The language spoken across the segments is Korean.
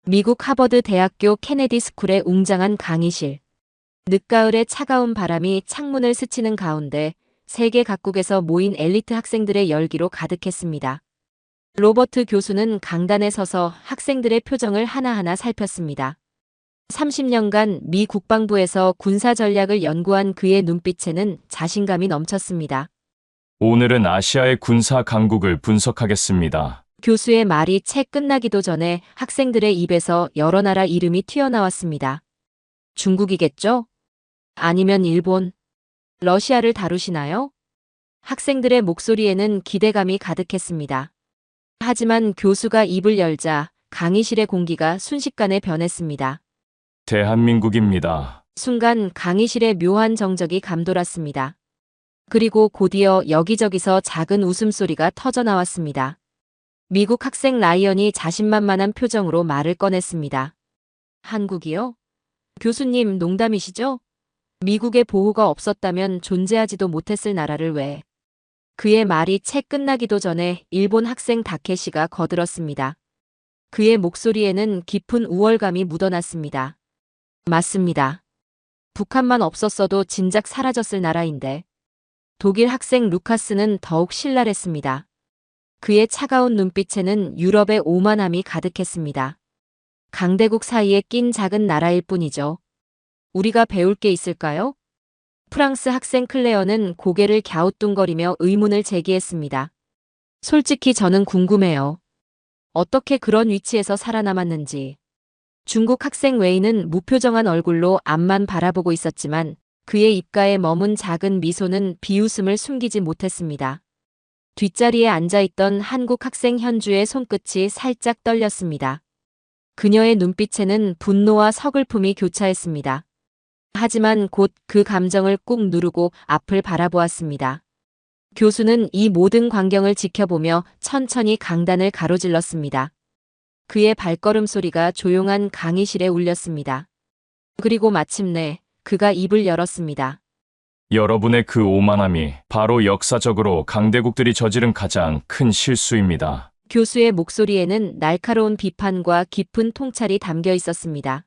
미국 하버드 대학교 케네디 스쿨의 웅장한 강의실. 늦가을의 차가운 바람이 창문을 스치는 가운데 세계 각국에서 모인 엘리트 학생들의 열기로 가득했습니다. 로버트 교수는 강단에 서서 학생들의 표정을 하나하나 살폈습니다. 30년간 미 국방부에서 군사 전략을 연구한 그의 눈빛에는 자신감이 넘쳤습니다. 오늘은 아시아의 군사 강국을 분석하겠습니다. 교수의 말이 채 끝나기도 전에 학생들의 입에서 여러 나라 이름이 튀어나왔습니다. 중국이겠죠? 아니면 일본, 러시아를 다루시나요? 학생들의 목소리에는 기대감이 가득했습니다. 하지만 교수가 입을 열자 강의실의 공기가 순식간에 변했습니다. 대한민국입니다. 순간 강의실의 묘한 정적이 감돌았습니다. 그리고 곧이어 여기저기서 작은 웃음소리가 터져나왔습니다. 미국 학생 라이언이 자신만만한 표정으로 말을 꺼냈습니다. 한국이요? 교수님, 농담이시죠? 미국의 보호가 없었다면 존재하지도 못했을 나라를 왜? 그의 말이 채 끝나기도 전에 일본 학생 다케시가 거들었습니다. 그의 목소리에는 깊은 우월감이 묻어났습니다. 맞습니다. 북한만 없었어도 진작 사라졌을 나라인데. 독일 학생 루카스는 더욱 신랄했습니다. 그의 차가운 눈빛에는 유럽의 오만함이 가득했습니다. 강대국 사이에 낀 작은 나라일 뿐이죠. 우리가 배울 게 있을까요? 프랑스 학생 클레어는 고개를 갸우뚱거리며 의문을 제기했습니다. 솔직히 저는 궁금해요. 어떻게 그런 위치에서 살아남았는지. 중국 학생 웨이는 무표정한 얼굴로 앞만 바라보고 있었지만 그의 입가에 머문 작은 미소는 비웃음을 숨기지 못했습니다. 뒷자리에 앉아있던 한국 학생 현주의 손끝이 살짝 떨렸습니다. 그녀의 눈빛에는 분노와 서글픔이 교차했습니다. 하지만 곧 그 감정을 꾹 누르고 앞을 바라보았습니다. 교수는 이 모든 광경을 지켜보며 천천히 강단을 가로질렀습니다. 그의 발걸음 소리가 조용한 강의실에 울렸습니다. 그리고 마침내 그가 입을 열었습니다. 여러분의 그 오만함이 바로 역사적으로 강대국들이 저지른 가장 큰 실수입니다. 교수의 목소리에는 날카로운 비판과 깊은 통찰이 담겨 있었습니다.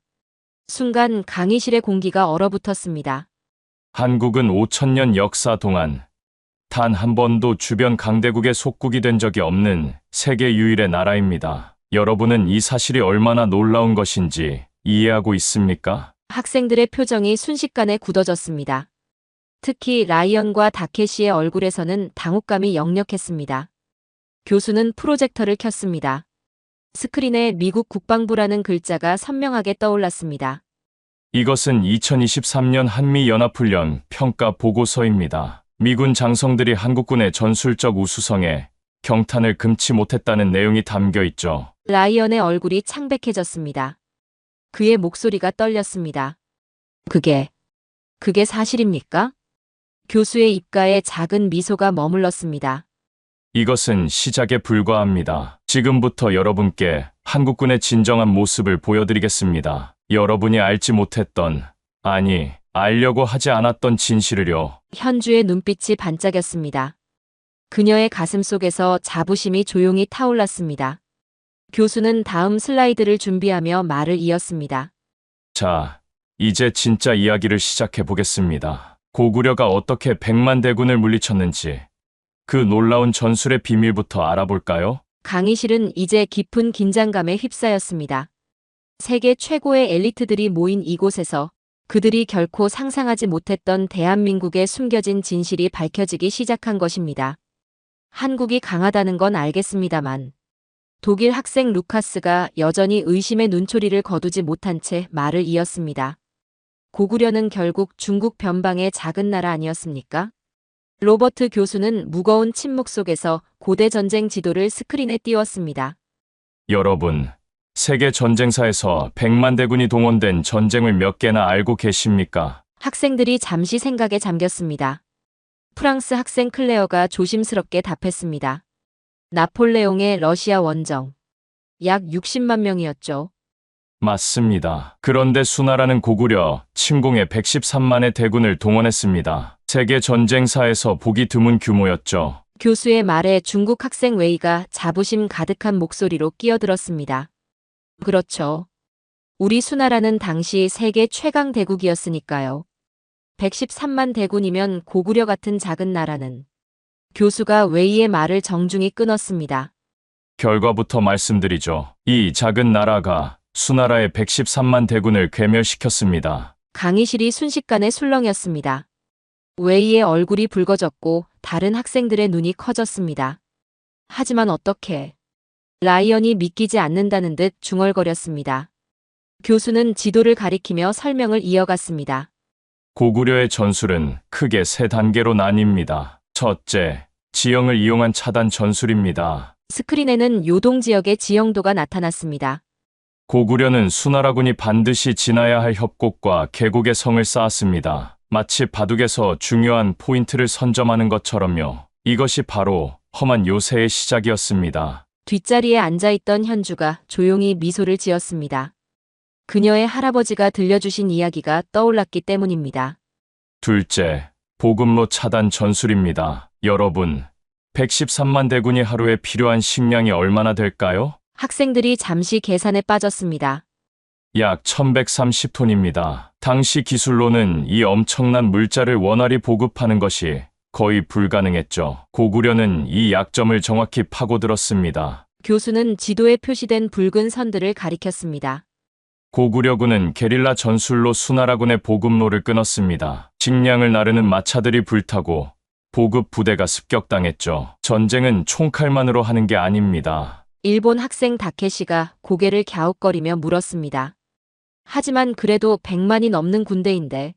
순간 강의실의 공기가 얼어붙었습니다. 한국은 5천년 역사 동안 단 한 번도 주변 강대국의 속국이 된 적이 없는 세계 유일의 나라입니다. 여러분은 이 사실이 얼마나 놀라운 것인지 이해하고 있습니까? 학생들의 표정이 순식간에 굳어졌습니다. 특히 라이언과 다케시의 얼굴에서는 당혹감이 역력했습니다. 교수는 프로젝터를 켰습니다. 스크린에 미국 국방부라는 글자가 선명하게 떠올랐습니다. 이것은 2023년 한미연합훈련 평가 보고서입니다. 미군 장성들이 한국군의 전술적 우수성에 경탄을 금치 못했다는 내용이 담겨 있죠. 라이언의 얼굴이 창백해졌습니다. 그의 목소리가 떨렸습니다. 그게 사실입니까? 교수의 입가에 작은 미소가 머물렀습니다. 이것은 시작에 불과합니다. 지금부터 여러분께 한국군의 진정한 모습을 보여드리겠습니다. 여러분이 알지 못했던, 아니, 알려고 하지 않았던 진실을요. 현주의 눈빛이 반짝였습니다. 그녀의 가슴 속에서 자부심이 조용히 타올랐습니다. 교수는 다음 슬라이드를 준비하며 말을 이었습니다. 자, 이제 진짜 이야기를 시작해 보겠습니다. 고구려가 어떻게 100만 대군을 물리쳤는지 그 놀라운 전술의 비밀부터 알아볼까요? 강의실은 이제 깊은 긴장감에 휩싸였습니다. 세계 최고의 엘리트들이 모인 이곳에서 그들이 결코 상상하지 못했던 대한민국의 숨겨진 진실이 밝혀지기 시작한 것입니다. 한국이 강하다는 건 알겠습니다만 독일 학생 루카스가 여전히 의심의 눈초리를 거두지 못한 채 말을 이었습니다. 고구려는 결국 중국 변방의 작은 나라 아니었습니까? 로버트 교수는 무거운 침묵 속에서 고대 전쟁 지도를 스크린에 띄웠습니다. 여러분, 세계 전쟁사에서 100만 대군이 동원된 전쟁을 몇 개나 알고 계십니까? 학생들이 잠시 생각에 잠겼습니다. 프랑스 학생 클레어가 조심스럽게 답했습니다. 나폴레옹의 러시아 원정. 약 60만 명이었죠. 맞습니다. 그런데 수나라는 고구려, 침공에 113만의 대군을 동원했습니다. 세계 전쟁사에서 보기 드문 규모였죠. 교수의 말에 중국 학생 웨이가 자부심 가득한 목소리로 끼어들었습니다. 그렇죠. 우리 수나라는 당시 세계 최강 대국이었으니까요. 113만 대군이면 고구려 같은 작은 나라는. 교수가 웨이의 말을 정중히 끊었습니다. 결과부터 말씀드리죠. 이 작은 나라가 수나라의 113만 대군을 괴멸시켰습니다. 강의실이 순식간에 술렁였습니다. 웨이의 얼굴이 붉어졌고 다른 학생들의 눈이 커졌습니다. 하지만 어떻게? 라이언이 믿기지 않는다는 듯 중얼거렸습니다. 교수는 지도를 가리키며 설명을 이어갔습니다. 고구려의 전술은 크게 세 단계로 나뉩니다. 첫째, 지형을 이용한 차단 전술입니다. 스크린에는 요동 지역의 지형도가 나타났습니다. 고구려는 수나라군이 반드시 지나야 할 협곡과 계곡의 성을 쌓았습니다. 마치 바둑에서 중요한 포인트를 선점하는 것처럼요. 이것이 바로 험한 요새의 시작이었습니다. 뒷자리에 앉아있던 현주가 조용히 미소를 지었습니다. 그녀의 할아버지가 들려주신 이야기가 떠올랐기 때문입니다. 둘째, 보급로 차단 전술입니다. 여러분, 113만 대군이 하루에 필요한 식량이 얼마나 될까요? 학생들이 잠시 계산에 빠졌습니다. 약 1130톤입니다. 당시 기술로는 이 엄청난 물자를 원활히 보급하는 것이 거의 불가능했죠. 고구려는 이 약점을 정확히 파고들었습니다. 교수는 지도에 표시된 붉은 선들을 가리켰습니다. 고구려군은 게릴라 전술로 수나라군의 보급로를 끊었습니다. 식량을 나르는 마차들이 불타고 보급 부대가 습격당했죠. 전쟁은 총칼만으로 하는 게 아닙니다. 일본 학생 다케시가 고개를 갸웃거리며 물었습니다. 하지만 그래도 100만이 넘는 군대인데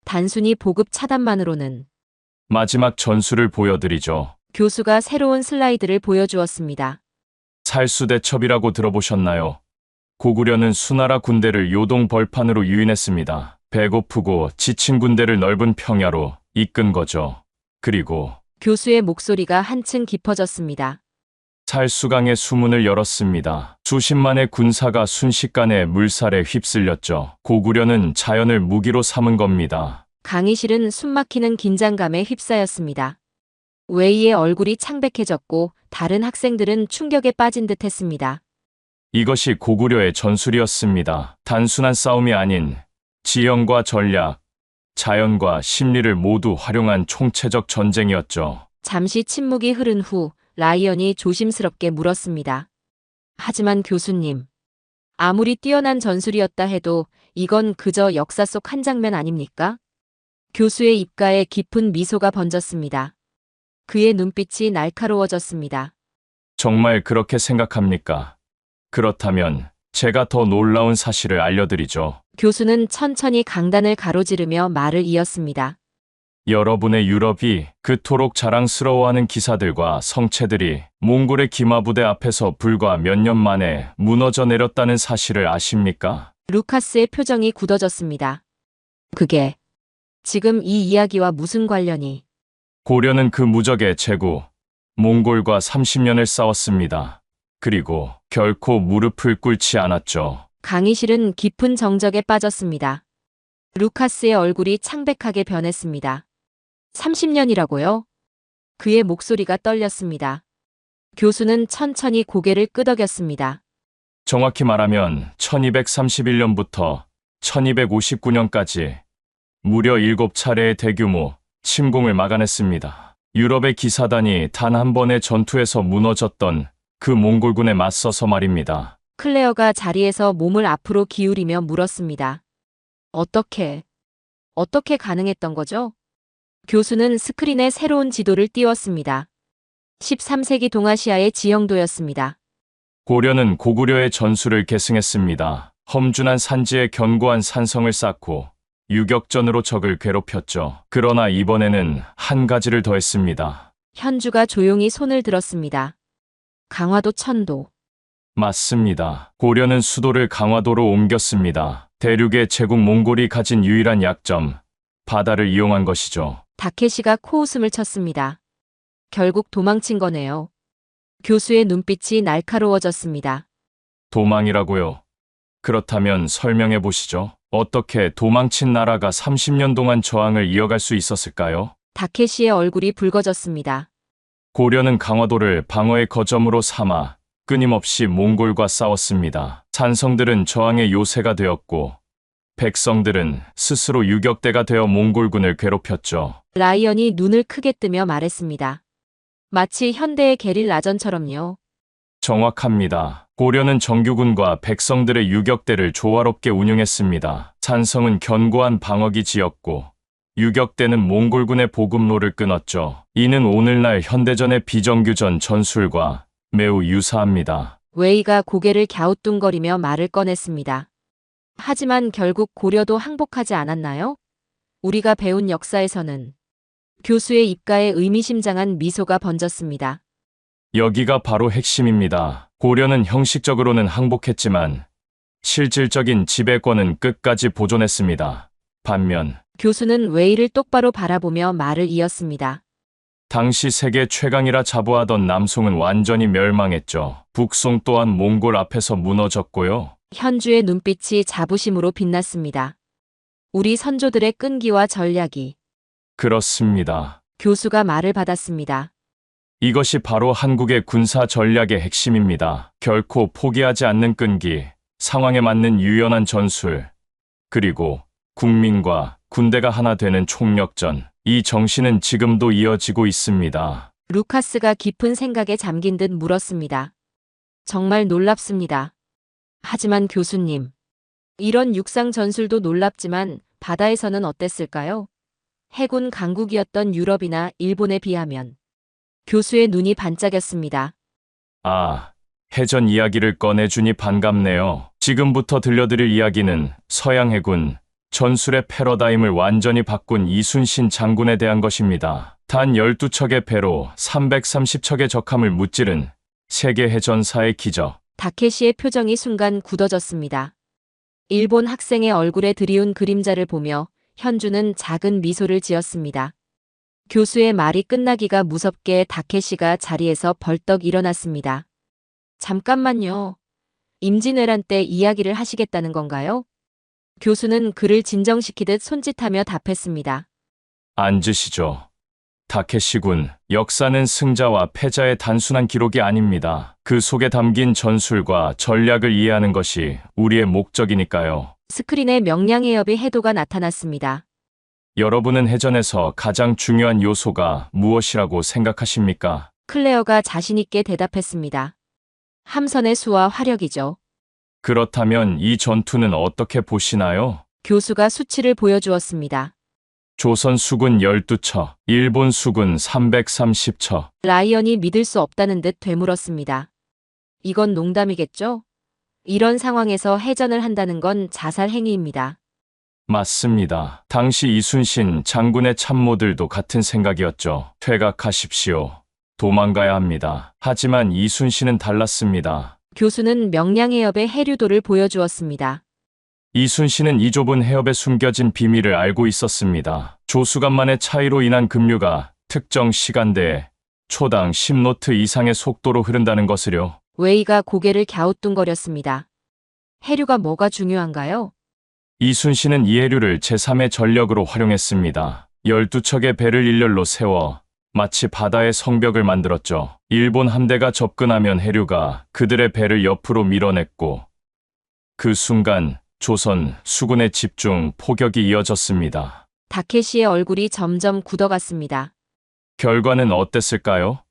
단순히 보급 차단만으로는. 마지막 전술을 보여드리죠. 교수가 새로운 슬라이드를 보여주었습니다. 살수대첩이라고 들어보셨나요? 고구려는 수나라 군대를 요동 벌판으로 유인했습니다. 배고프고 지친 군대를 넓은 평야로 이끈 거죠. 그리고 교수의 목소리가 한층 깊어졌습니다. 살수강의 수문을 열었습니다. 수십만의 군사가 순식간에 물살에 휩쓸렸죠. 고구려는 자연을 무기로 삼은 겁니다. 강의실은 숨막히는 긴장감에 휩싸였습니다. 웨이의 얼굴이 창백해졌고 다른 학생들은 충격에 빠진 듯 했습니다. 이것이 고구려의 전술이었습니다. 단순한 싸움이 아닌 지형과 전략, 자연과 심리를 모두 활용한 총체적 전쟁이었죠. 잠시 침묵이 흐른 후 라이언이 조심스럽게 물었습니다. 하지만 교수님, 아무리 뛰어난 전술이었다 해도 이건 그저 역사 속 한 장면 아닙니까? 교수의 입가에 깊은 미소가 번졌습니다. 그의 눈빛이 날카로워졌습니다. 정말 그렇게 생각합니까? 그렇다면 제가 더 놀라운 사실을 알려드리죠. 교수는 천천히 강단을 가로지르며 말을 이었습니다. 여러분의 유럽이 그토록 자랑스러워하는 기사들과 성체들이 몽골의 기마부대 앞에서 불과 몇 년 만에 무너져 내렸다는 사실을 아십니까? 루카스의 표정이 굳어졌습니다. 그게 지금 이 이야기와 무슨 관련이? 고려는 그 무적의 제국, 몽골과 30년을 싸웠습니다. 그리고 결코 무릎을 꿇지 않았죠. 강의실은 깊은 정적에 빠졌습니다. 루카스의 얼굴이 창백하게 변했습니다. 30년이라고요? 그의 목소리가 떨렸습니다. 교수는 천천히 고개를 끄덕였습니다. 정확히 말하면 1231년부터 1259년까지 무려 7차례의 대규모 침공을 막아냈습니다. 유럽의 기사단이 단 한 번의 전투에서 무너졌던 그 몽골군에 맞서서 말입니다. 클레어가 자리에서 몸을 앞으로 기울이며 물었습니다. 어떻게 가능했던 거죠? 교수는 스크린에 새로운 지도를 띄웠습니다. 13세기 동아시아의 지형도였습니다. 고려는 고구려의 전술을 계승했습니다. 험준한 산지에 견고한 산성을 쌓고 유격전으로 적을 괴롭혔죠. 그러나 이번에는 한 가지를 더했습니다. 현주가 조용히 손을 들었습니다. 강화도 천도. 맞습니다. 고려는 수도를 강화도로 옮겼습니다. 대륙의 제국 몽골이 가진 유일한 약점, 바다를 이용한 것이죠. 다케시가 코웃음을 쳤습니다. 결국 도망친 거네요. 교수의 눈빛이 날카로워졌습니다. 도망이라고요? 그렇다면 설명해 보시죠. 어떻게 도망친 나라가 30년 동안 저항을 이어갈 수 있었을까요? 다케시의 얼굴이 붉어졌습니다. 고려는 강화도를 방어의 거점으로 삼아 끊임없이 몽골과 싸웠습니다. 산성들은 저항의 요새가 되었고 백성들은 스스로 유격대가 되어 몽골군을 괴롭혔죠. 라이언이 눈을 크게 뜨며 말했습니다. 마치 현대의 게릴라전처럼요. 정확합니다. 고려는 정규군과 백성들의 유격대를 조화롭게 운용했습니다. 산성은 견고한 방어기 지었고 유격대는 몽골군의 보급로를 끊었죠. 이는 오늘날 현대전의 비정규전 전술과 매우 유사합니다. 웨이가 고개를 갸우뚱거리며 말을 꺼냈습니다. 하지만 결국 고려도 항복하지 않았나요? 우리가 배운 역사에서는. 교수의 입가에 의미심장한 미소가 번졌습니다. 여기가 바로 핵심입니다. 고려는 형식적으로는 항복했지만 실질적인 지배권은 끝까지 보존했습니다. 반면 교수는 웨이를 똑바로 바라보며 말을 이었습니다. 당시 세계 최강이라 자부하던 남송은 완전히 멸망했죠. 북송 또한 몽골 앞에서 무너졌고요. 현주의 눈빛이 자부심으로 빛났습니다. 우리 선조들의 끈기와 전략이. 그렇습니다. 교수가 말을 받았습니다. 이것이 바로 한국의 군사 전략의 핵심입니다. 결코 포기하지 않는 끈기, 상황에 맞는 유연한 전술, 그리고 국민과 군대가 하나 되는 총력전. 이 정신은 지금도 이어지고 있습니다. 루카스가 깊은 생각에 잠긴 듯 물었습니다. 정말 놀랍습니다. 하지만 교수님, 이런 육상 전술도 놀랍지만 바다에서는 어땠을까요? 해군 강국이었던 유럽이나 일본에 비하면. 교수의 눈이 반짝였습니다. 아, 해전 이야기를 꺼내주니 반갑네요. 지금부터 들려드릴 이야기는 서양 해군 전술의 패러다임을 완전히 바꾼 이순신 장군에 대한 것입니다. 단 12척의 배로 330척의 적함을 무찌른 세계 해전사의 기적. 다케시의 표정이 순간 굳어졌습니다. 일본 학생의 얼굴에 드리운 그림자를 보며 현주는 작은 미소를 지었습니다. 교수의 말이 끝나기가 무섭게 다케시가 자리에서 벌떡 일어났습니다. 잠깐만요. 임진왜란 때 이야기를 하시겠다는 건가요? 교수는 그를 진정시키듯 손짓하며 답했습니다. 앉으시죠. 다케시군, 역사는 승자와 패자의 단순한 기록이 아닙니다. 그 속에 담긴 전술과 전략을 이해하는 것이 우리의 목적이니까요. 스크린에 명량해협의 해도가 나타났습니다. 여러분은 해전에서 가장 중요한 요소가 무엇이라고 생각하십니까? 클레어가 자신있게 대답했습니다. 함선의 수와 화력이죠. 그렇다면 이 전투는 어떻게 보시나요? 교수가 수치를 보여주었습니다. 조선 수군 12척, 일본 수군 330척. 라이언이 믿을 수 없다는 듯 되물었습니다. 이건 농담이겠죠? 이런 상황에서 해전을 한다는 건 자살 행위입니다. 맞습니다. 당시 이순신 장군의 참모들도 같은 생각이었죠. 퇴각하십시오. 도망가야 합니다. 하지만 이순신은 달랐습니다. 교수는 명량해협의 해류도를 보여주었습니다. 이순신은 이 좁은 해협에 숨겨진 비밀을 알고 있었습니다. 조수간만의 차이로 인한 급류가 특정 시간대에 초당 10노트 이상의 속도로 흐른다는 것을요. 웨이가 고개를 갸우뚱거렸습니다. 해류가 뭐가 중요한가요? 이순신은 이 해류를 제3의 전력으로 활용했습니다. 12척의 배를 일렬로 세워 마치 바다의 성벽을 만들었죠. 일본 함대가 접근하면 해류가 그들의 배를 옆으로 밀어냈고 그 순간 조선 수군의 집중 포격이 이어졌습니다. 다케시의 얼굴이 점점 굳어갔습니다. 결과는 어땠을까요?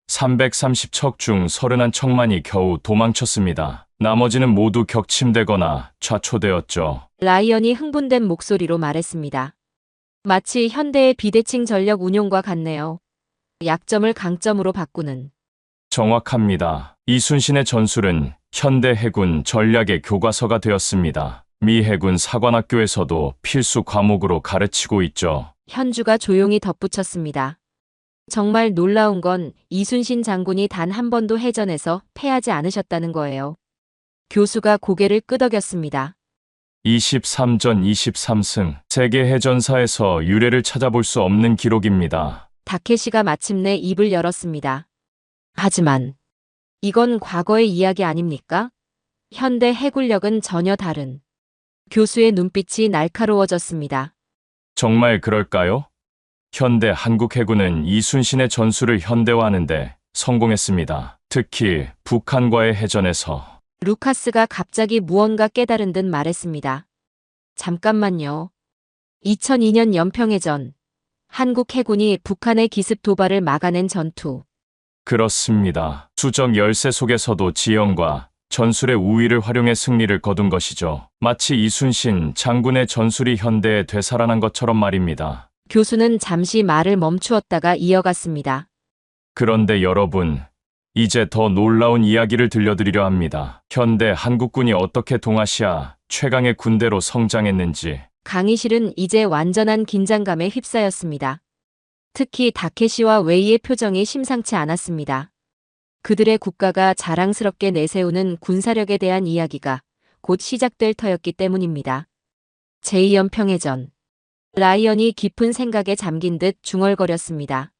330척 중 31척만이 겨우 도망쳤습니다. 나머지는 모두 격침되거나 좌초되었죠. 라이언이 흥분된 목소리로 말했습니다. 마치 현대의 비대칭 전력 운용과 같네요. 약점을 강점으로 바꾸는. 정확합니다. 이순신의 전술은 현대 해군 전략의 교과서가 되었습니다. 미 해군 사관학교에서도 필수 과목으로 가르치고 있죠. 현주가 조용히 덧붙였습니다. 정말 놀라운 건 이순신 장군이 단 한 번도 해전에서 패하지 않으셨다는 거예요. 교수가 고개를 끄덕였습니다. 23전 23승. 세계 해전사에서 유례를 찾아볼 수 없는 기록입니다. 다케시가 마침내 입을 열었습니다. 하지만 이건 과거의 이야기 아닙니까? 현대 해군력은 전혀 다른. 교수의 눈빛이 날카로워졌습니다. 정말 그럴까요? 현대 한국 해군은 이순신의 전술을 현대화하는데 성공했습니다. 특히 북한과의 해전에서 루카스가 갑자기 무언가 깨달은 듯 말했습니다. 잠깐만요. 2002년 연평해전. 한국 해군이 북한의 기습 도발을 막아낸 전투. 그렇습니다. 수적 열세 속에서도 지형과 전술의 우위를 활용해 승리를 거둔 것이죠. 마치 이순신 장군의 전술이 현대에 되살아난 것처럼 말입니다. 교수는 잠시 말을 멈추었다가 이어갔습니다. 그런데 여러분, 이제 더 놀라운 이야기를 들려드리려 합니다. 현대 한국군이 어떻게 동아시아 최강의 군대로 성장했는지. 강의실은 이제 완전한 긴장감에 휩싸였습니다. 특히 다케시와 웨이의 표정이 심상치 않았습니다. 그들의 국가가 자랑스럽게 내세우는 군사력에 대한 이야기가 곧 시작될 터였기 때문입니다. 제2연평해전. 라이언이 깊은 생각에 잠긴 듯 중얼거렸습니다.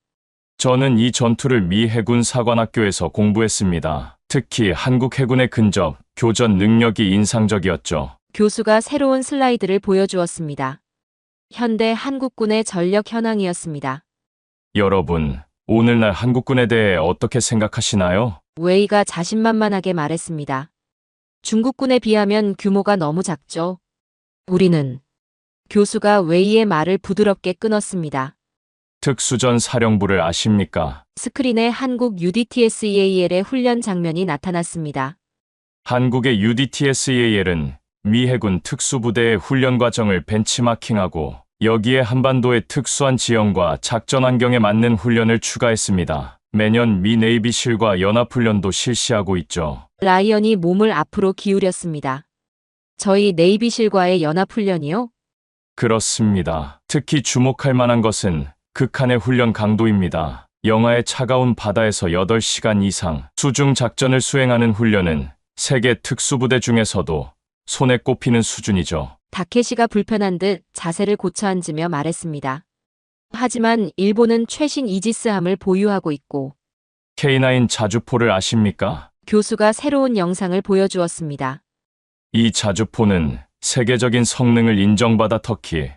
저는 이 전투를 미 해군 사관학교에서 공부했습니다. 특히 한국 해군의 근접, 교전 능력이 인상적이었죠. 교수가 새로운 슬라이드를 보여주었습니다. 현대 한국군의 전력 현황이었습니다. 여러분, 오늘날 한국군에 대해 어떻게 생각하시나요? 웨이가 자신만만하게 말했습니다. 중국군에 비하면 규모가 너무 작죠. 우리는. 교수가 웨이의 말을 부드럽게 끊었습니다. 특수전 사령부를 아십니까? 스크린에 한국 UDTSEAL의 훈련 장면이 나타났습니다. 한국의 UDTSEAL은 미 해군 특수부대의 훈련 과정을 벤치마킹하고 여기에 한반도의 특수한 지형과 작전 환경에 맞는 훈련을 추가했습니다. 매년 미 네이비실과 연합훈련도 실시하고 있죠. 라이언이 몸을 앞으로 기울였습니다. 저희 네이비실과의 연합훈련이요? 그렇습니다. 특히 주목할 만한 것은 극한의 훈련 강도입니다. 영하의 차가운 바다에서 8시간 이상 수중 작전을 수행하는 훈련은 세계 특수부대 중에서도 손에 꼽히는 수준이죠. 다케시가 불편한 듯 자세를 고쳐 앉으며 말했습니다. 하지만 일본은 최신 이지스함을 보유하고 있고 K9 자주포를 아십니까? 교수가 새로운 영상을 보여주었습니다. 이 자주포는 세계적인 성능을 인정받아 터키,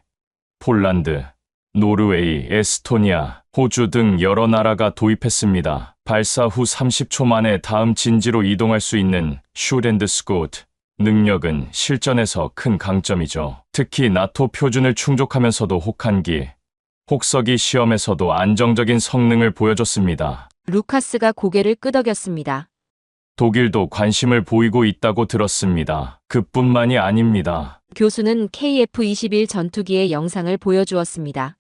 폴란드, 노르웨이, 에스토니아, 호주 등 여러 나라가 도입했습니다. 발사 후 30초 만에 다음 진지로 이동할 수 있는 슈트앤스쿠트 능력은 실전에서 큰 강점이죠. 특히 나토 표준을 충족하면서도 혹한기, 혹서기 시험에서도 안정적인 성능을 보여줬습니다. 루카스가 고개를 끄덕였습니다. 독일도 관심을 보이고 있다고 들었습니다. 그뿐만이 아닙니다. 교수는 KF-21 전투기의 영상을 보여주었습니다.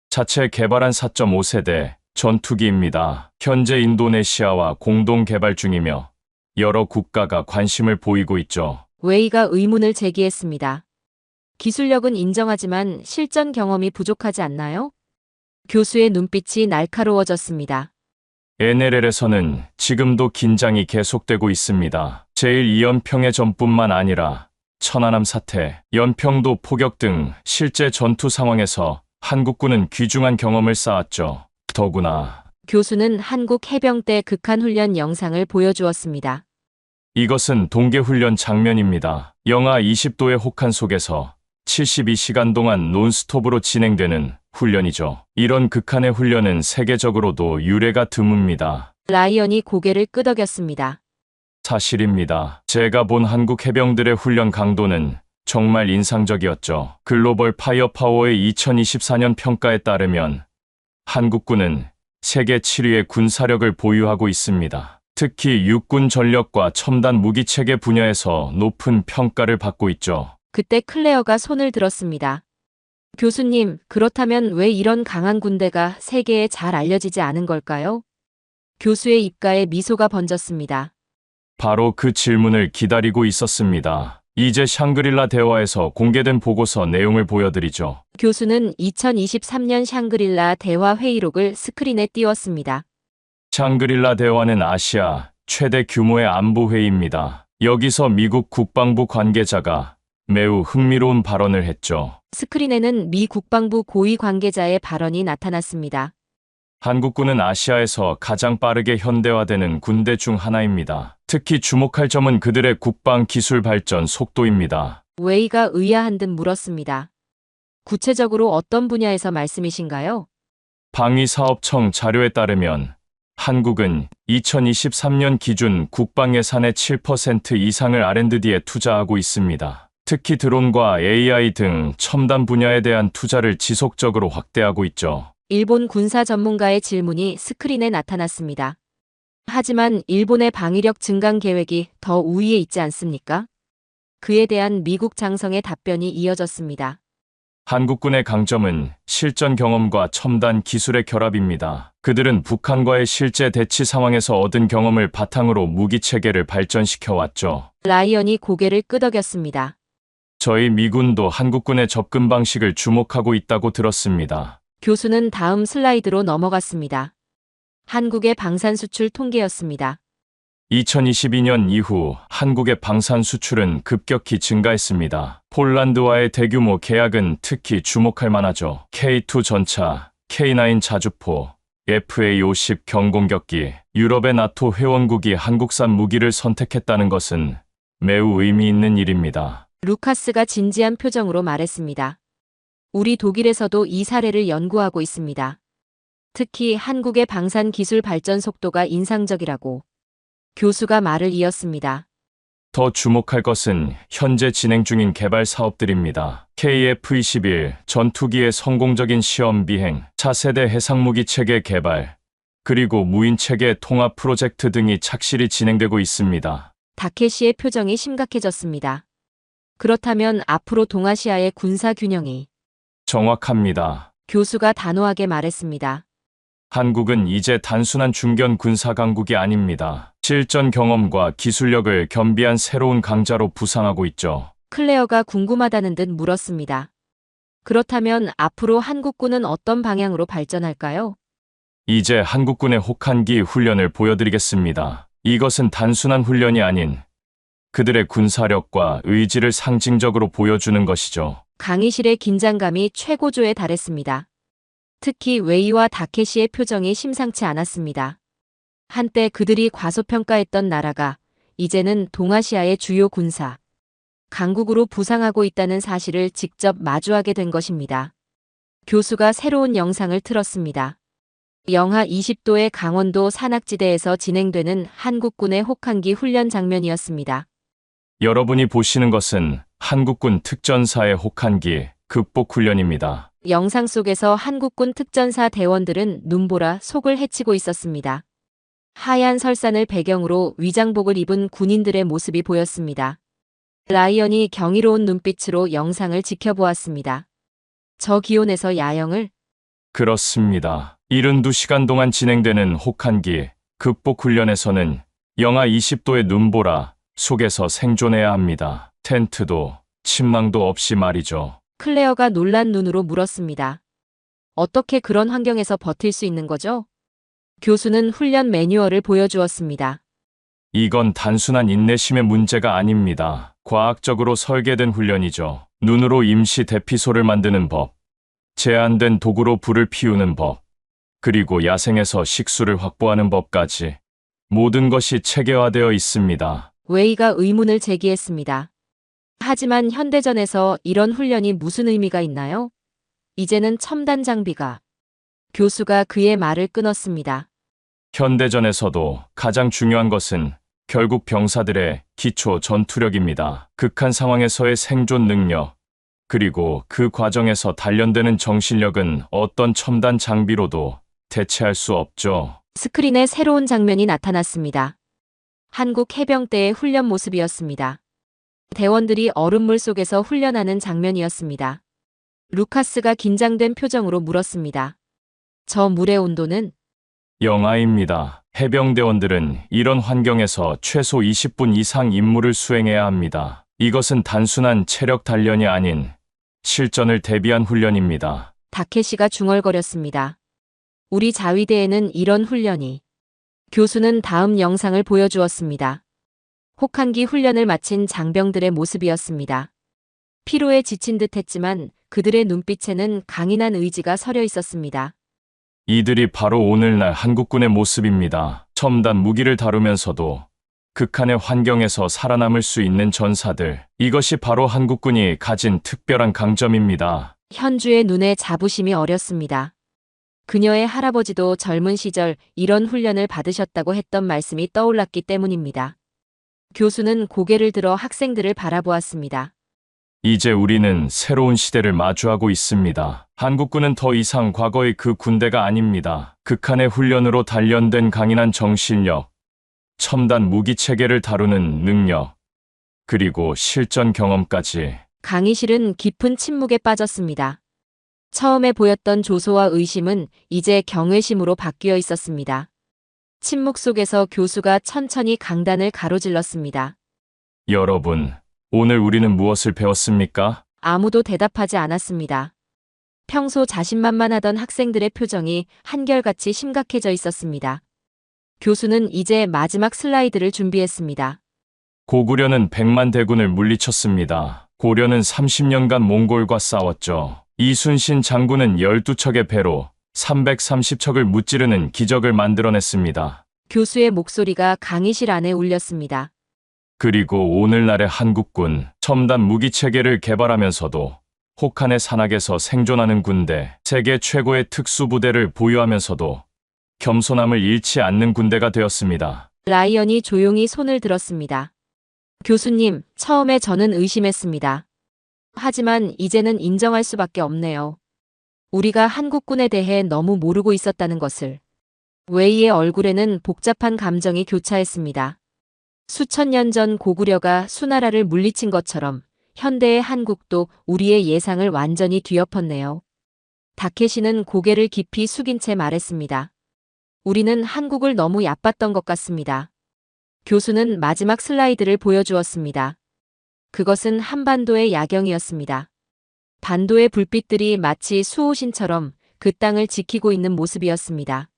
자체 개발한 4.5세대 전투기입니다. 현재 인도네시아와 공동 개발 중이며 여러 국가가 관심을 보이고 있죠. 웨이가 의문을 제기했습니다. 기술력은 인정하지만 실전 경험이 부족하지 않나요? 교수의 눈빛이 날카로워졌습니다. NLL에서는 지금도 긴장이 계속되고 있습니다. 제1연평해전뿐만 아니라 천안함 사태, 연평도 포격 등 실제 전투 상황에서 한국군은 귀중한 경험을 쌓았죠. 더구나 교수는 한국 해병대 극한훈련 영상을 보여주었습니다. 이것은 동계훈련 장면입니다. 영하 20도의 혹한 속에서 72시간 동안 논스톱으로 진행되는 훈련이죠. 이런 극한의 훈련은 세계적으로도 유례가 드뭅니다. 라이언이 고개를 끄덕였습니다. 사실입니다. 제가 본 한국 해병들의 훈련 강도는 정말 인상적이었죠. 글로벌 파이어파워의 2024년 평가에 따르면 한국군은 세계 7위의 군사력을 보유하고 있습니다. 특히 육군 전력과 첨단 무기체계 분야에서 높은 평가를 받고 있죠. 그때 클레어가 손을 들었습니다. 교수님, 그렇다면 왜 이런 강한 군대가 세계에 잘 알려지지 않은 걸까요? 교수의 입가에 미소가 번졌습니다. 바로 그 질문을 기다리고 있었습니다. 이제 샹그릴라 대화에서 공개된 보고서 내용을 보여드리죠. 교수는 2023년 샹그릴라 대화 회의록을 스크린에 띄웠습니다. 샹그릴라 대화는 아시아 최대 규모의 안보 회의입니다. 여기서 미국 국방부 관계자가 매우 흥미로운 발언을 했죠. 스크린에는 미 국방부 고위 관계자의 발언이 나타났습니다. 한국군은 아시아에서 가장 빠르게 현대화되는 군대 중 하나입니다. 특히 주목할 점은 그들의 국방 기술 발전 속도입니다. 웨이가 의아한 듯 물었습니다. 구체적으로 어떤 분야에서 말씀이신가요? 방위사업청 자료에 따르면 한국은 2023년 기준 국방 예산의 7% 이상을 R&D에 투자하고 있습니다. 특히 드론과 AI 등 첨단 분야에 대한 투자를 지속적으로 확대하고 있죠. 일본 군사 전문가의 질문이 스크린에 나타났습니다. 하지만 일본의 방위력 증강 계획이 더 우위에 있지 않습니까? 그에 대한 미국 장성의 답변이 이어졌습니다. 한국군의 강점은 실전 경험과 첨단 기술의 결합입니다. 그들은 북한과의 실제 대치 상황에서 얻은 경험을 바탕으로 무기 체계를 발전시켜 왔죠. 라이언이 고개를 끄덕였습니다. 저희 미군도 한국군의 접근 방식을 주목하고 있다고 들었습니다. 교수는 다음 슬라이드로 넘어갔습니다. 한국의 방산 수출 통계였습니다. 2022년 이후 한국의 방산 수출은 급격히 증가했습니다. 폴란드와의 대규모 계약은 특히 주목할 만하죠. K2 전차, K9 자주포, FA-50 경공격기, 유럽의 나토 회원국이 한국산 무기를 선택했다는 것은 매우 의미 있는 일입니다. 루카스가 진지한 표정으로 말했습니다. 우리 독일에서도 이 사례를 연구하고 있습니다. 특히 한국의 방산 기술 발전 속도가 인상적이라고. 교수가 말을 이었습니다. 더 주목할 것은 현재 진행 중인 개발 사업들입니다. KF-21 전투기의 성공적인 시험 비행, 차세대 해상무기 체계 개발, 그리고 무인 체계 통합 프로젝트 등이 착실히 진행되고 있습니다. 다케시의 표정이 심각해졌습니다. 그렇다면 앞으로 동아시아의 군사 균형이 정확합니다. 교수가 단호하게 말했습니다. 한국은 이제 단순한 중견 군사 강국이 아닙니다. 실전 경험과 기술력을 겸비한 새로운 강자로 부상하고 있죠. 클레어가 궁금하다는 듯 물었습니다. 그렇다면 앞으로 한국군은 어떤 방향으로 발전할까요? 이제 한국군의 혹한기 훈련을 보여드리겠습니다. 이것은 단순한 훈련이 아닌 그들의 군사력과 의지를 상징적으로 보여주는 것이죠. 강의실의 긴장감이 최고조에 달했습니다. 특히 웨이와 다케시의 표정이 심상치 않았습니다. 한때 그들이 과소평가했던 나라가 이제는 동아시아의 주요 군사 강국으로 부상하고 있다는 사실을 직접 마주하게 된 것입니다. 교수가 새로운 영상을 틀었습니다. 영하 20도의 강원도 산악지대에서 진행되는 한국군의 혹한기 훈련 장면이었습니다. 여러분이 보시는 것은 한국군 특전사의 혹한기 극복 훈련입니다. 영상 속에서 한국군 특전사 대원들은 눈보라 속을 헤치고 있었습니다. 하얀 설산을 배경으로 위장복을 입은 군인들의 모습이 보였습니다. 라이언이 경이로운 눈빛으로 영상을 지켜보았습니다. 저 기온에서 야영을? 그렇습니다. 72시간 동안 진행되는 혹한기 극복 훈련에서는 영하 20도의 눈보라 속에서 생존해야 합니다. 텐트도 침낭도 없이 말이죠. 클레어가 놀란 눈으로 물었습니다. 어떻게 그런 환경에서 버틸 수 있는 거죠? 교수는 훈련 매뉴얼을 보여주었습니다. 이건 단순한 인내심의 문제가 아닙니다. 과학적으로 설계된 훈련이죠. 눈으로 임시 대피소를 만드는 법, 제한된 도구로 불을 피우는 법, 그리고 야생에서 식수를 확보하는 법까지 모든 것이 체계화되어 있습니다. 웨이가 의문을 제기했습니다. 하지만 현대전에서 이런 훈련이 무슨 의미가 있나요? 이제는 첨단 장비가. 교수가 그의 말을 끊었습니다. 현대전에서도 가장 중요한 것은 결국 병사들의 기초 전투력입니다. 극한 상황에서의 생존 능력, 그리고 그 과정에서 단련되는 정신력은 어떤 첨단 장비로도 대체할 수 없죠. 스크린에 새로운 장면이 나타났습니다. 한국 해병대의 훈련 모습이었습니다. 대원들이 얼음물 속에서 훈련하는 장면이었습니다. 루카스가 긴장된 표정으로 물었습니다. 저 물의 온도는? 영하입니다. 해병대원들은 이런 환경에서 최소 20분 이상 임무를 수행해야 합니다. 이것은 단순한 체력 단련이 아닌 실전을 대비한 훈련입니다. 다케시가 중얼거렸습니다. 우리 자위대에는 이런 훈련이. 교수는 다음 영상을 보여주었습니다. 혹한기 훈련을 마친 장병들의 모습이었습니다. 피로에 지친 듯 했지만 그들의 눈빛에는 강인한 의지가 서려 있었습니다. 이들이 바로 오늘날 한국군의 모습입니다. 첨단 무기를 다루면서도 극한의 환경에서 살아남을 수 있는 전사들. 이것이 바로 한국군이 가진 특별한 강점입니다. 현주의 눈에 자부심이 어렸습니다. 그녀의 할아버지도 젊은 시절 이런 훈련을 받으셨다고 했던 말씀이 떠올랐기 때문입니다. 교수는 고개를 들어 학생들을 바라보았습니다. 이제 우리는 새로운 시대를 마주하고 있습니다. 한국군은 더 이상 과거의 그 군대가 아닙니다. 극한의 훈련으로 단련된 강인한 정신력, 첨단 무기 체계를 다루는 능력, 그리고 실전 경험까지. 강의실은 깊은 침묵에 빠졌습니다. 처음에 보였던 조소와 의심은 이제 경외심으로 바뀌어 있었습니다. 침묵 속에서 교수가 천천히 강단을 가로질렀습니다. 여러분, 오늘 우리는 무엇을 배웠습니까? 아무도 대답하지 않았습니다. 평소 자신만만하던 학생들의 표정이 한결같이 심각해져 있었습니다. 교수는 이제 마지막 슬라이드를 준비했습니다. 고구려는 100만 대군을 물리쳤습니다. 고려는 30년간 몽골과 싸웠죠. 이순신 장군은 12척의 배로 330척을 무찌르는 기적을 만들어냈습니다. 교수의 목소리가 강의실 안에 울렸습니다. 그리고 오늘날의 한국군, 첨단 무기 체계를 개발하면서도 혹한의 산악에서 생존하는 군대, 세계 최고의 특수부대를 보유하면서도 겸손함을 잃지 않는 군대가 되었습니다. 라이언이 조용히 손을 들었습니다. 교수님, 처음에 저는 의심했습니다. 하지만 이제는 인정할 수밖에 없네요. 우리가 한국군에 대해 너무 모르고 있었다는 것을. 웨이의 얼굴에는 복잡한 감정이 교차했습니다. 수천 년 전 고구려가 수나라를 물리친 것처럼 현대의 한국도 우리의 예상을 완전히 뒤엎었네요. 다케시는 고개를 깊이 숙인 채 말했습니다. 우리는 한국을 너무 얕봤던 것 같습니다. 교수는 마지막 슬라이드를 보여주었습니다. 그것은 한반도의 야경이었습니다. 반도의 불빛들이 마치 수호신처럼 그 땅을 지키고 있는 모습이었습니다.